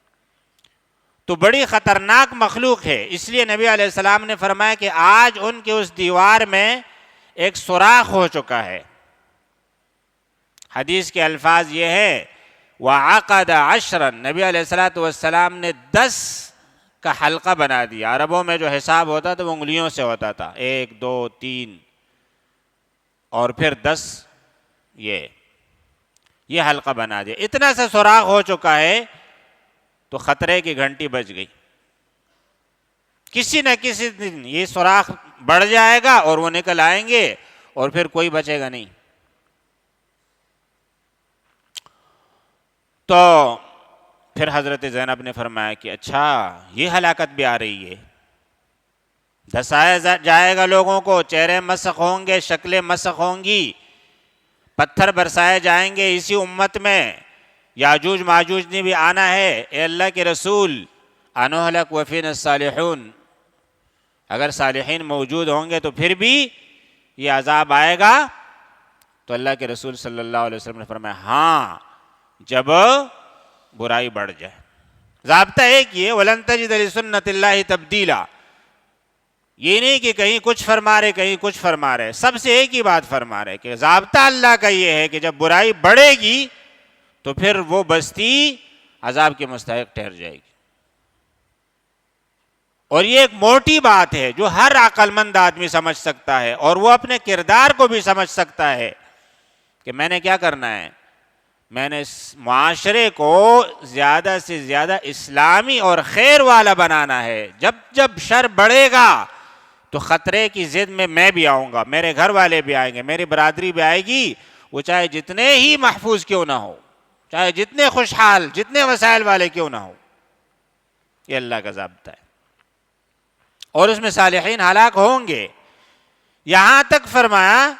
تو بڑی خطرناک مخلوق ہے. اس لیے نبی علیہ السلام نے فرمایا کہ آج ان کے اس دیوار میں ایک سوراخ ہو چکا ہے. حدیث کے الفاظ یہ ہے وَعَقَدَ عَشْرًا, نبی علیہ السلام نے 10 کا حلقہ بنا دیا. عربوں میں جو حساب ہوتا تھا وہ انگلیوں سے ہوتا تھا, 1 2 3 اور پھر 10, یہ حلقہ بنا دیا. اتنا سا سوراخ ہو چکا ہے تو خطرے کی گھنٹی بج گئی. کسی نہ کسی دن یہ سوراخ بڑھ جائے گا اور وہ نکل آئیں گے اور پھر کوئی بچے گا نہیں. تو پھر حضرت زینب نے فرمایا کہ اچھا یہ ہلاکت بھی آ رہی ہے, دسایا جائے گا لوگوں کو, چہرے مسخ ہوں گے, شکلیں مسخ ہوں گی, پتھر برسائے جائیں گے اسی امت میں, یاجوج ماجوج نے بھی آنا ہے. اے اللہ کے رسول انہلک وفینا الصالحون, اگر صالحین موجود ہوں گے تو پھر بھی یہ عذاب آئے گا. تو اللہ کے رسول صلی اللہ علیہ وسلم نے فرمایا ہاں, جب برائی بڑھ جائے. ضابطہ ایک یہ وَلَن تَجِدَ لِسُنَّتِ اللَّهِ تَبْدِيلًا, یہ نہیں کہ کہیں کچھ فرما رہے کہیں کچھ فرما رہے, سب سے ایک ہی بات فرما رہے کہ ضابطہ اللہ کا یہ ہے کہ جب برائی بڑھے گی تو پھر وہ بستی عذاب کے مستحق ٹھہر جائے گی. اور یہ ایک موٹی بات ہے جو ہر عقل مند آدمی سمجھ سکتا ہے, اور وہ اپنے کردار کو بھی سمجھ سکتا ہے کہ میں نے کیا کرنا ہے. میں نے اس معاشرے کو زیادہ سے زیادہ اسلامی اور خیر والا بنانا ہے. جب جب شر بڑھے گا تو خطرے کی ضد میں بھی آؤں گا, میرے گھر والے بھی آئیں گے, میری برادری بھی آئے گی, وہ چاہے جتنے ہی محفوظ کیوں نہ ہو, چاہے جتنے خوشحال, جتنے وسائل والے کیوں نہ ہو. یہ اللہ کا ضابطہ ہے, اور اس میں صالحین ہلاک ہوں گے. یہاں تک فرمایا,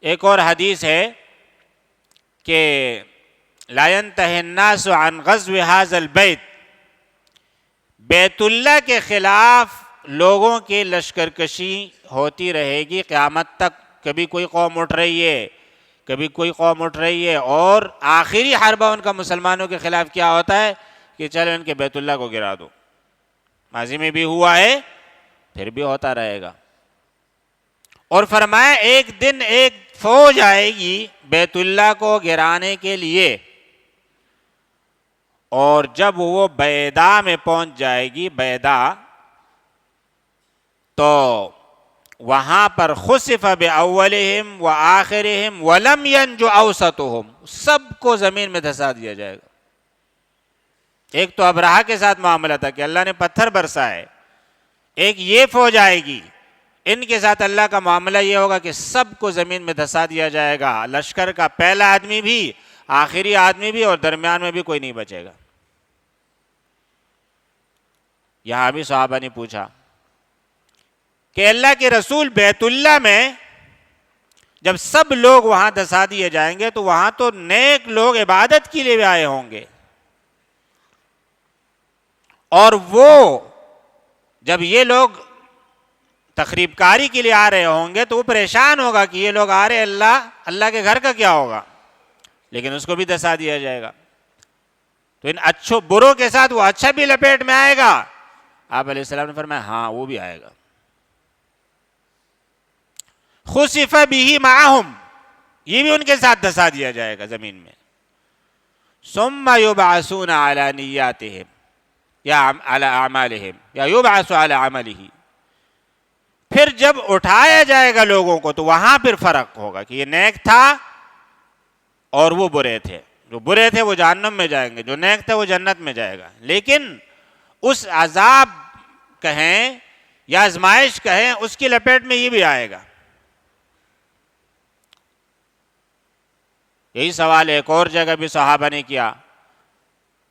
ایک اور حدیث ہے کہ لا ينتهي الناس عن غزو هذا البيت, بیت اللہ کے خلاف لوگوں کی لشکرکشی ہوتی رہے گی قیامت تک. کبھی کوئی قوم اٹھ رہی ہے, کبھی کوئی قوم اٹھ رہی ہے, اور آخری حربہ ان کا مسلمانوں کے خلاف کیا ہوتا ہے کہ چلو ان کے بیت اللہ کو گرا دو. ماضی میں بھی ہوا ہے, پھر بھی ہوتا رہے گا. اور فرمایا ایک دن ایک فوج آئے گی بیت اللہ کو گرانے کے لیے, اور جب وہ بیدا میں پہنچ جائے گی, بیدا, تو وہاں پر خسف باولہم وآخرہم ولم ینج اوسطہم, سب کو زمین میں دھسا دیا جائے گا. ایک تو ابرہہ کے ساتھ معاملہ تھا کہ اللہ نے پتھر برسائے, ایک یہ فوج آئے گی, ان کے ساتھ اللہ کا معاملہ یہ ہوگا کہ سب کو زمین میں دھسا دیا جائے گا. لشکر کا پہلا آدمی بھی, آخری آدمی بھی, اور درمیان میں بھی کوئی نہیں بچے گا. یہاں بھی صحابہ نے پوچھا کہ اللہ کے رسول بیت اللہ میں جب سب لوگ وہاں دھسا دیے جائیں گے تو وہاں تو نیک لوگ عبادت کے لیے بھی آئے ہوں گے, اور وہ جب یہ لوگ تقریب کاری کے لیے آ رہے ہوں گے تو وہ پریشان ہوگا کہ یہ لوگ آ رہے, اللہ کے گھر کا کیا ہوگا, لیکن اس کو بھی دھسا دیا جائے گا. تو ان اچھوں بروں کے ساتھ وہ اچھا بھی لپیٹ میں آئے گا. آپ علیہ السلام نے فرمایا ہاں وہ بھی آئے گا. خسف بہ معہم, یہ بھی ان کے ساتھ دھسا دیا جائے گا زمین میں. ثم یبعثون علی نیاتہم یا علی اعمالہم یا یبعث علی عملہ, پھر جب اٹھایا جائے گا لوگوں کو تو وہاں پھر فرق ہوگا کہ یہ نیک تھا اور وہ برے تھے. جو برے تھے وہ جہنم میں جائیں گے, جو نیک تھے وہ جنت میں جائے گا. لیکن اس عذاب کہیں یا آزمائش کہیں, اس کی لپیٹ میں یہ بھی آئے گا. یہی سوال ایک اور جگہ بھی صحابہ نے کیا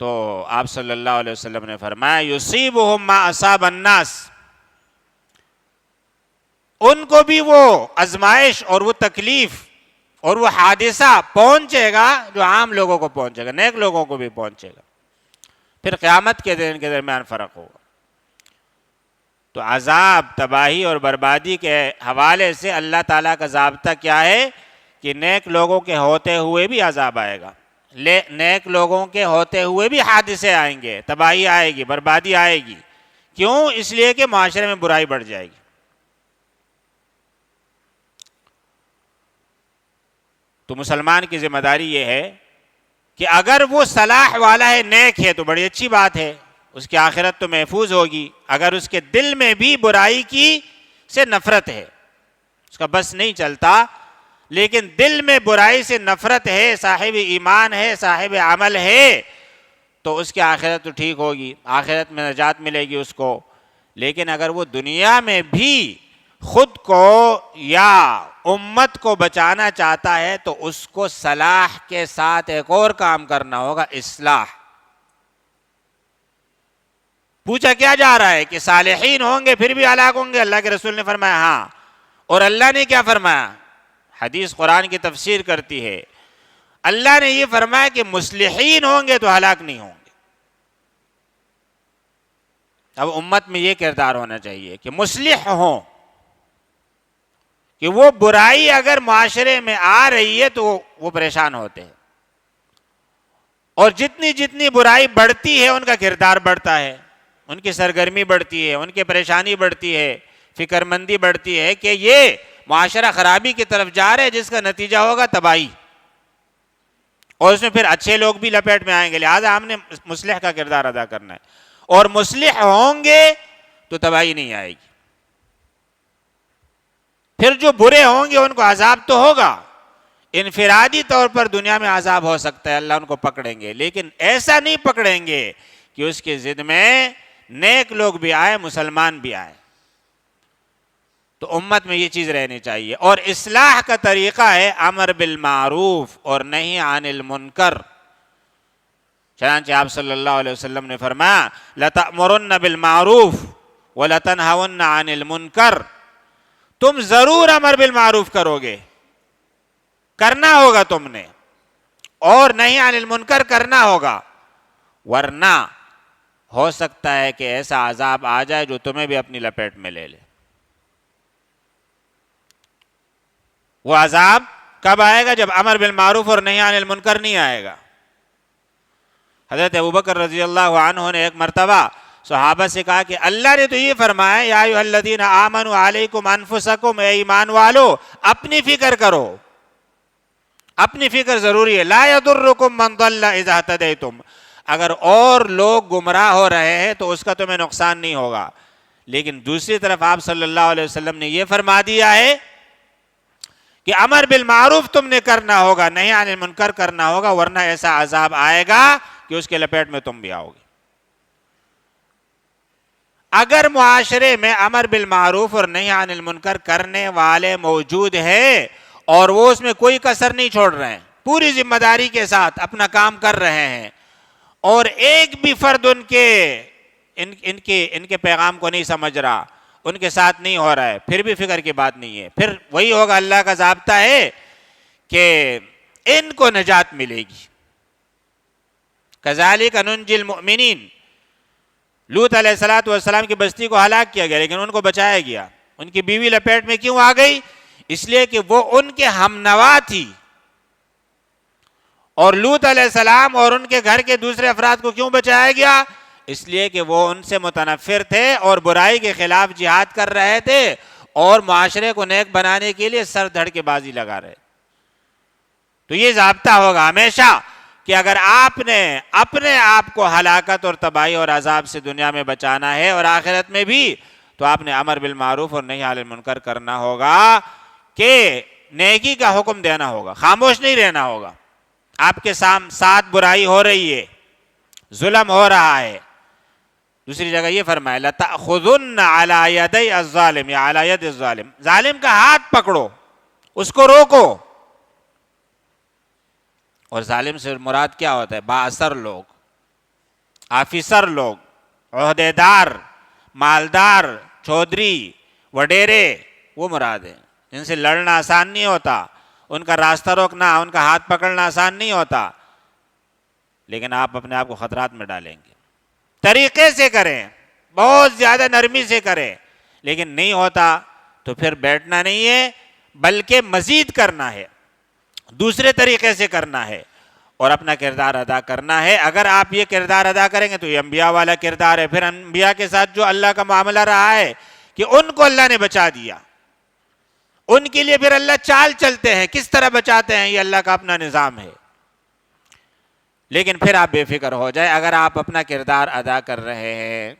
تو آپ صلی اللہ علیہ وسلم نے فرمایا یصیبہم ما اصاب الناس, ان کو بھی وہ آزمائش اور وہ تکلیف اور وہ حادثہ پہنچے گا جو عام لوگوں کو پہنچے گا, نیک لوگوں کو بھی پہنچے گا. پھر قیامت کے دن کے درمیان فرق ہوگا. تو عذاب، تباہی اور بربادی کے حوالے سے اللہ تعالیٰ کا ضابطہ کیا ہے کہ نیک لوگوں کے ہوتے ہوئے بھی عذاب آئے گا، نیک لوگوں کے ہوتے ہوئے بھی حادثے آئیں گے، تباہی آئے گی، بربادی آئے گی. کیوں؟ اس لیے کہ معاشرے میں برائی بڑھ جائے گی. تو مسلمان کی ذمہ داری یہ ہے کہ اگر وہ صلاح والا ہے، نیک ہے، تو بڑی اچھی بات ہے، اس کی آخرت تو محفوظ ہوگی. اگر اس کے دل میں بھی برائی کی سے نفرت ہے، اس کا بس نہیں چلتا، لیکن دل میں برائی سے نفرت ہے، صاحب ایمان ہے، صاحب عمل ہے، تو اس کی آخرت تو ٹھیک ہوگی، آخرت میں نجات ملے گی اس کو. لیکن اگر وہ دنیا میں بھی خود کو یا امت کو بچانا چاہتا ہے تو اس کو صلاح کے ساتھ ایک اور کام کرنا ہوگا، اصلاح. پوچھا کیا جا رہا ہے کہ صالحین ہوں گے پھر بھی ہلاک ہوں گے؟ اللہ کے رسول نے فرمایا ہاں. اور اللہ نے کیا فرمایا؟ حدیث قرآن کی تفسیر کرتی ہے. اللہ نے یہ فرمایا کہ مصلحین ہوں گے تو ہلاک نہیں ہوں گے. اب امت میں یہ کردار ہونا چاہیے کہ مصلح ہوں، کہ وہ برائی اگر معاشرے میں آ رہی ہے تو وہ پریشان ہوتے ہیں، اور جتنی جتنی برائی بڑھتی ہے ان کا کردار بڑھتا ہے، ان کی سرگرمی بڑھتی ہے، ان کی پریشانی بڑھتی ہے، فکر مندی بڑھتی ہے کہ یہ معاشرہ خرابی کی طرف جا رہے، جس کا نتیجہ ہوگا تباہی، اور اس میں پھر اچھے لوگ بھی لپیٹ میں آئیں گے. لہٰذا ہم نے مصلح کا کردار ادا کرنا ہے، اور مصلح ہوں گے تو تباہی نہیں آئے گی. پھر جو برے ہوں گے ان کو عذاب تو ہوگا، انفرادی طور پر دنیا میں عذاب ہو سکتا ہے، اللہ ان کو پکڑیں گے، لیکن ایسا نہیں پکڑیں گے کہ اس کی ضد میں نیک لوگ بھی آئے، مسلمان بھی آئے. تو امت میں یہ چیز رہنی چاہیے. اور اصلاح کا طریقہ ہے امر بالمعروف اور نہی عن المنکر. چنانچہ آپ صلی اللہ علیہ وسلم نے فرمایا لَتَأْمُرُنَّ بِالْمَعْرُوفِ وَلَتَنْهَوُنَّ عَنِ الْمُنْكَرِ. تم ضرور امر بالمعروف کرو گے، کرنا ہوگا تم نے، اور نہی عن المنکر کرنا ہوگا، ورنہ ہو سکتا ہے کہ ایسا عذاب آ جائے جو تمہیں بھی اپنی لپیٹ میں لے لے. وہ عذاب کب آئے گا؟ جب امر بالمعروف اور نہی عن المنکر نہیں آئے گا. حضرت ابوبکر رضی اللہ عنہ نے ایک مرتبہ صحابہ سے کہا کہ اللہ نے تو یہ فرمایا یا ایھا الذین آمنوا علیکم انفسکم، اے ایمان والو اپنی فکر کرو، اپنی فکر ضروری ہے. لا یضرکم من ضل اذا اہتدیتم، اگر اور لوگ گمراہ ہو رہے ہیں تو اس کا تمہیں نقصان نہیں ہوگا. لیکن دوسری طرف آپ صلی اللہ علیہ وسلم نے یہ فرما دیا ہے کہ امر بالمعروف تم نے کرنا ہوگا، نہی عن المنکر کرنا ہوگا، ورنہ ایسا عذاب آئے گا کہ اس کے لپیٹ میں تم بھی آؤ گے. اگر معاشرے میں امر بالمعروف اور نہی عن المنکر کرنے والے موجود ہیں اور وہ اس میں کوئی کسر نہیں چھوڑ رہے ہیں، پوری ذمہ داری کے ساتھ اپنا کام کر رہے ہیں، اور ایک بھی فرد ان کے پیغام کو نہیں سمجھ رہا، ان کے ساتھ نہیں ہو رہا ہے، پھر بھی فکر کی بات نہیں ہے. پھر وہی ہوگا، اللہ کا ضابطہ ہے کہ ان کو نجات ملے گی. کذالک ننجی المؤمنین. لوط علیہ السلام کی بستی کو ہلاک کیا گیا لیکن ان کو بچایا گیا. ان کی بیوی لپیٹ میں کیوں آ گئی؟ اس لیے کہ وہ ان کے ہم نوا تھی. اور لوط علیہ السلام اور ان کے گھر کے دوسرے افراد کو کیوں بچایا گیا؟ اس لیے کہ وہ ان سے متنفر تھے اور برائی کے خلاف جہاد کر رہے تھے اور معاشرے کو نیک بنانے کے لیے سر دھڑ کے بازی لگا رہے. تو یہ ضابطہ ہوگا ہمیشہ کہ اگر آپ نے اپنے آپ کو ہلاکت اور تباہی اور عذاب سے دنیا میں بچانا ہے اور آخرت میں بھی، تو آپ نے امر بالمعروف اور نہی عن المنکر کرنا ہوگا، کہ نیکی کا حکم دینا ہوگا، خاموش نہیں رہنا ہوگا. آپ کے ساتھ برائی ہو رہی ہے، ظلم ہو رہا ہے. دوسری جگہ یہ فرمایا لَتَأْخُذُنَّ عَلَى يَدَيْ الظَّالِمِ یا عَلَى يَدِ الظَّالِمِ. ظالم کا ہاتھ پکڑو، اس کو روکو. اور ظالم سے مراد کیا ہوتا ہے؟ بااثر لوگ، آفیسر لوگ، عہدیدار، مالدار، چودھری، وڈیرے، وہ مراد ہیں جن سے لڑنا آسان نہیں ہوتا، ان کا راستہ روکنا، ان کا ہاتھ پکڑنا آسان نہیں ہوتا، لیکن آپ اپنے آپ کو خطرات میں ڈالیں گے. طریقے سے کریں، بہت زیادہ نرمی سے کریں. لیکن نہیں ہوتا تو پھر بیٹھنا نہیں ہے بلکہ مزید کرنا ہے، دوسرے طریقے سے کرنا ہے اور اپنا کردار ادا کرنا ہے۔ اگر آپ یہ کردار ادا کریں گے تو یہ انبیاء والا کردار ہے۔ پھر انبیاء کے ساتھ جو اللہ کا معاملہ رہا ہے کہ ان کو اللہ نے بچا دیا، ان کے لیے پھر اللہ چال چلتے ہیں، کس طرح بچاتے ہیں یہ اللہ کا اپنا نظام ہے۔ لیکن پھر آپ بے فکر ہو جائے، اگر آپ اپنا کردار ادا کر رہے ہیں،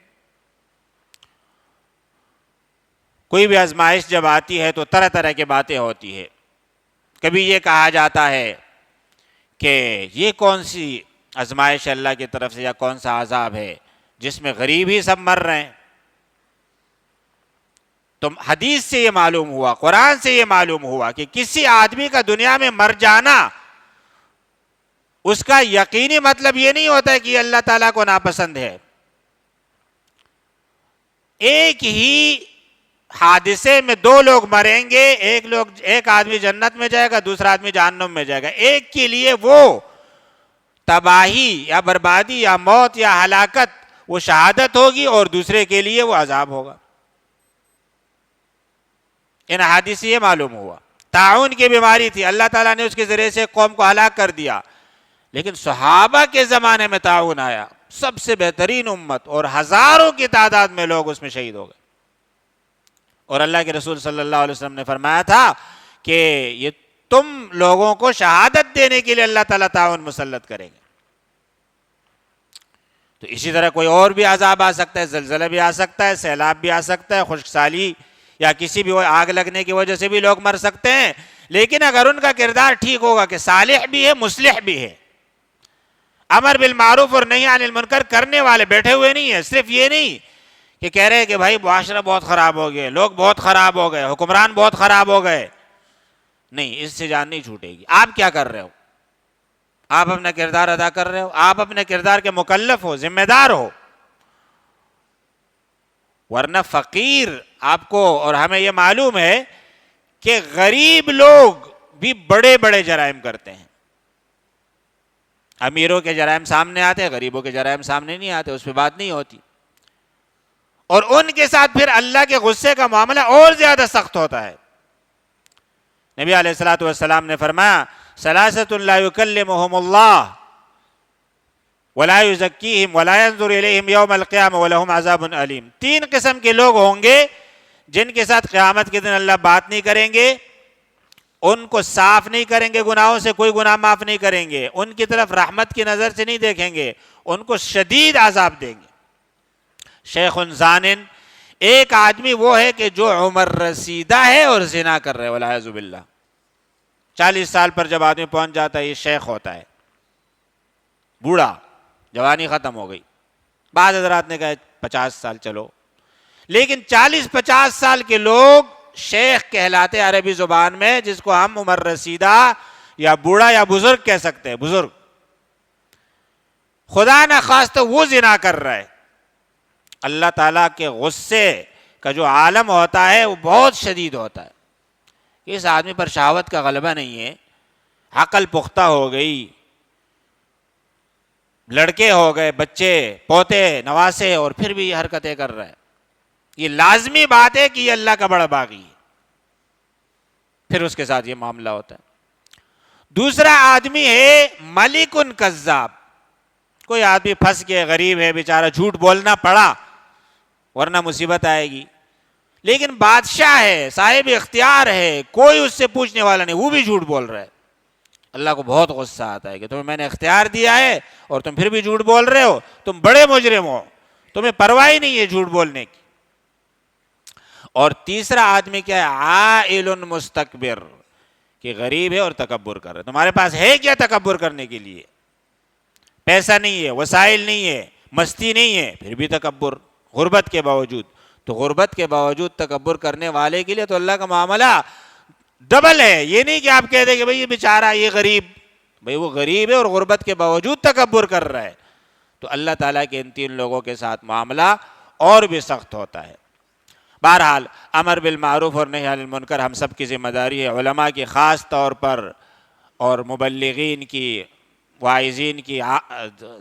کوئی بھی آزمائش جب آتی ہے تو طرح طرح کی باتیں ہوتی ہے۔ کبھی یہ کہا جاتا ہے کہ یہ کون سی آزمائش اللہ کی طرف سے یا کون سا عذاب ہے جس میں غریب ہی سب مر رہے ہیں۔ تو حدیث سے یہ معلوم ہوا، قرآن سے یہ معلوم ہوا کہ کسی آدمی کا دنیا میں مر جانا اس کا یقینی مطلب یہ نہیں ہوتا ہے کہ یہ اللہ تعالیٰ کو ناپسند ہے۔ ایک ہی حادثے میں دو لوگ مریں گے، ایک آدمی جنت میں جائے گا، دوسرا آدمی جہنم میں جائے گا۔ ایک کے لیے وہ تباہی یا بربادی یا موت یا ہلاکت وہ شہادت ہوگی اور دوسرے کے لیے وہ عذاب ہوگا۔ ان حادث سے یہ معلوم ہوا۔ طاعون کی بیماری تھی، اللہ تعالیٰ نے اس کے ذریعے سے قوم کو ہلاک کر دیا، لیکن صحابہ کے زمانے میں طاعون آیا، سب سے بہترین امت، اور ہزاروں کی تعداد میں لوگ اس میں شہید ہو گئے۔ اور اللہ کے رسول صلی اللہ علیہ وسلم نے فرمایا تھا کہ یہ تم لوگوں کو شہادت دینے کے لیے اللہ تعالیٰ طاعون مسلط کریں گے۔ تو اسی طرح کوئی اور بھی عذاب آ سکتا ہے، زلزلہ بھی آ سکتا ہے، سیلاب بھی آ سکتا ہے، خشک سالی یا کسی بھی آگ لگنے کی وجہ سے بھی لوگ مر سکتے ہیں۔ لیکن اگر ان کا کردار ٹھیک ہوگا کہ صالح بھی ہے مصلح بھی ہے، امر بالمعروف اور نہی عن المنکر کرنے والے بیٹھے ہوئے نہیں ہیں، صرف یہ نہیں کہ کہہ رہے کہ بھائی معاشرہ بہت خراب ہو گئے، لوگ بہت خراب ہو گئے، حکمران بہت خراب ہو گئے، نہیں، اس سے جان نہیں چھوٹے گی۔ آپ کیا کر رہے ہو؟ آپ اپنا کردار ادا کر رہے ہو، آپ اپنے کردار کے مکلف ہو، ذمہ دار ہو، ورنہ فقیر آپ کو اور ہمیں یہ معلوم ہے کہ غریب لوگ بھی بڑے بڑے جرائم کرتے ہیں۔ امیروں کے جرائم سامنے آتے ہیں، غریبوں کے جرائم سامنے نہیں آتے، اس پہ بات نہیں ہوتی، اور ان کے ساتھ پھر اللہ کے غصے کا معاملہ اور زیادہ سخت ہوتا ہے۔ نبی علیہ الصلوۃ والسلام نے فرمایا ثلاثۃ لا یکلمہم اللہ ولا یزکیہم ولا ینظر الیہم یوم القیامہ ولہم عذاب علیم۔ تین قسم کے لوگ ہوں گے جن کے ساتھ قیامت کے دن اللہ بات نہیں کریں گے، ان کو صاف نہیں کریں گے، گناہوں سے کوئی گناہ معاف نہیں کریں گے، ان کی طرف رحمت کی نظر سے نہیں دیکھیں گے، ان کو شدید عذاب دیں گے۔ شیخ زانن، ایک آدمی وہ ہے کہ جو عمر رسیدہ ہے اور زنا کر رہے والعیاذ باللہ۔ 40 سال پر جب آدمی پہنچ جاتا ہے یہ شیخ ہوتا ہے، بوڑھا، جوانی ختم ہو گئی۔ بعض حضرات نے کہا 50 سال چلو، لیکن 40-50 سال کے لوگ شیخ کہلاتے عربی زبان میں، جس کو ہم عمر رسیدہ یا بوڑھا یا بزرگ کہہ سکتے ہیں، بزرگ۔ خدا نہ خواستہ وہ زنا کر رہا ہے، اللہ تعالیٰ کے غصے کا جو عالم ہوتا ہے وہ بہت شدید ہوتا ہے۔ اس آدمی پر شہوت کا غلبہ نہیں ہے، عقل پختہ ہو گئی، لڑکے ہو گئے، بچے، پوتے، نواسے، اور پھر بھی یہ حرکتیں کر رہے ہیں۔ یہ لازمی بات ہے کہ یہ اللہ کا بڑا باغی ہے، پھر اس کے ساتھ یہ معاملہ ہوتا ہے۔ دوسرا آدمی ہے ملک کذاب، کوئی آدمی پھنس کے غریب ہے بیچارہ، جھوٹ بولنا پڑا ورنہ مصیبت آئے گی، لیکن بادشاہ ہے، صاحب اختیار ہے، کوئی اس سے پوچھنے والا نہیں، وہ بھی جھوٹ بول رہا ہے۔ اللہ کو بہت غصہ آتا ہے کہ تمہیں میں نے اختیار دیا ہے اور تم پھر بھی جھوٹ بول رہے ہو، تم بڑے مجرم ہو، تمہیں پرواہ ہی نہیں ہے جھوٹ بولنے کی۔ اور تیسرا آدمی کیا ہے؟ عائل مستکبر، کہ غریب ہے اور تکبر کر رہا ہے۔ تمہارے پاس ہے کیا تکبر کرنے کے لیے؟ پیسہ نہیں ہے، وسائل نہیں ہے، مستی نہیں ہے، پھر بھی تکبر، غربت کے باوجود۔ تو غربت کے باوجود تکبر کرنے والے کے لیے تو اللہ کا معاملہ ڈبل ہے۔ یہ نہیں کہ آپ کہہ دیں کہ بھئی یہ بیچارہ، یہ غریب، بھئی وہ غریب ہے اور غربت کے باوجود تکبر کر رہا ہے، تو اللہ تعالیٰ کے ان تین لوگوں کے ساتھ معاملہ اور بھی سخت ہوتا ہے۔ بہرحال امر بالمعروف اور نہی عن المنکر ہم سب کی ذمہ داری ہے، علماء کی خاص طور پر اور مبلغین کی، واعظین کی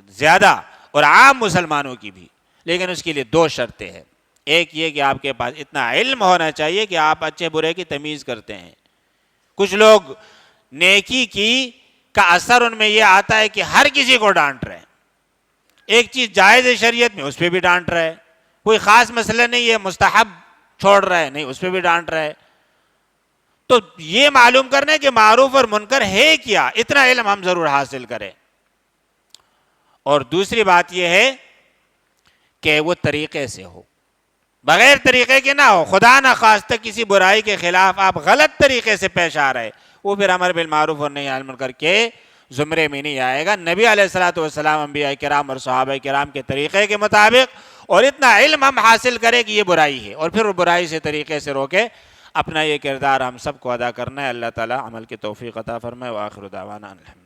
زیادہ، اور عام مسلمانوں کی بھی، لیکن اس کے لیے 2 شرطیں ہیں۔ ایک یہ کہ آپ کے پاس اتنا علم ہونا چاہیے کہ آپ اچھے برے کی تمیز کرتے ہیں. کچھ لوگ نیکی کی کا اثر ان میں یہ آتا ہے کہ ہر کسی کو ڈانٹ رہے ہیں. ایک چیز جائز ہے شریعت میں، اس پہ بھی ڈانٹ رہے ہیں. کوئی خاص مسئلہ نہیں ہے، مستحب چھوڑ رہا ہے، نہیں اس پہ بھی ڈانٹ رہے ہیں. تو یہ معلوم کرنا ہے کہ معروف اور منکر ہے کیا، اتنا علم ہم ضرور حاصل کریں. اور دوسری بات یہ ہے کہ وہ طریقے سے ہو، بغیر طریقے کے نہ ہو. خدا نہ خواستہ کسی برائی کے خلاف آپ غلط طریقے سے پیش آ رہے، وہ پھر امر بالمعروف اور نہی عن المنکر کے زمرے میں نہیں آئے گا. نبی علیہ الصلوۃ والسلام، انبیاء کرام اور صحابہ کرام کے طریقے کے مطابق، اور اتنا علم ہم حاصل کریں کہ یہ برائی ہے، اور پھر وہ برائی سے طریقے سے روکے. اپنا یہ کردار ہم سب کو ادا کرنا ہے. اللہ تعالی عمل کی توفیق عطا فرمائے. وآخر دعوانا الحمد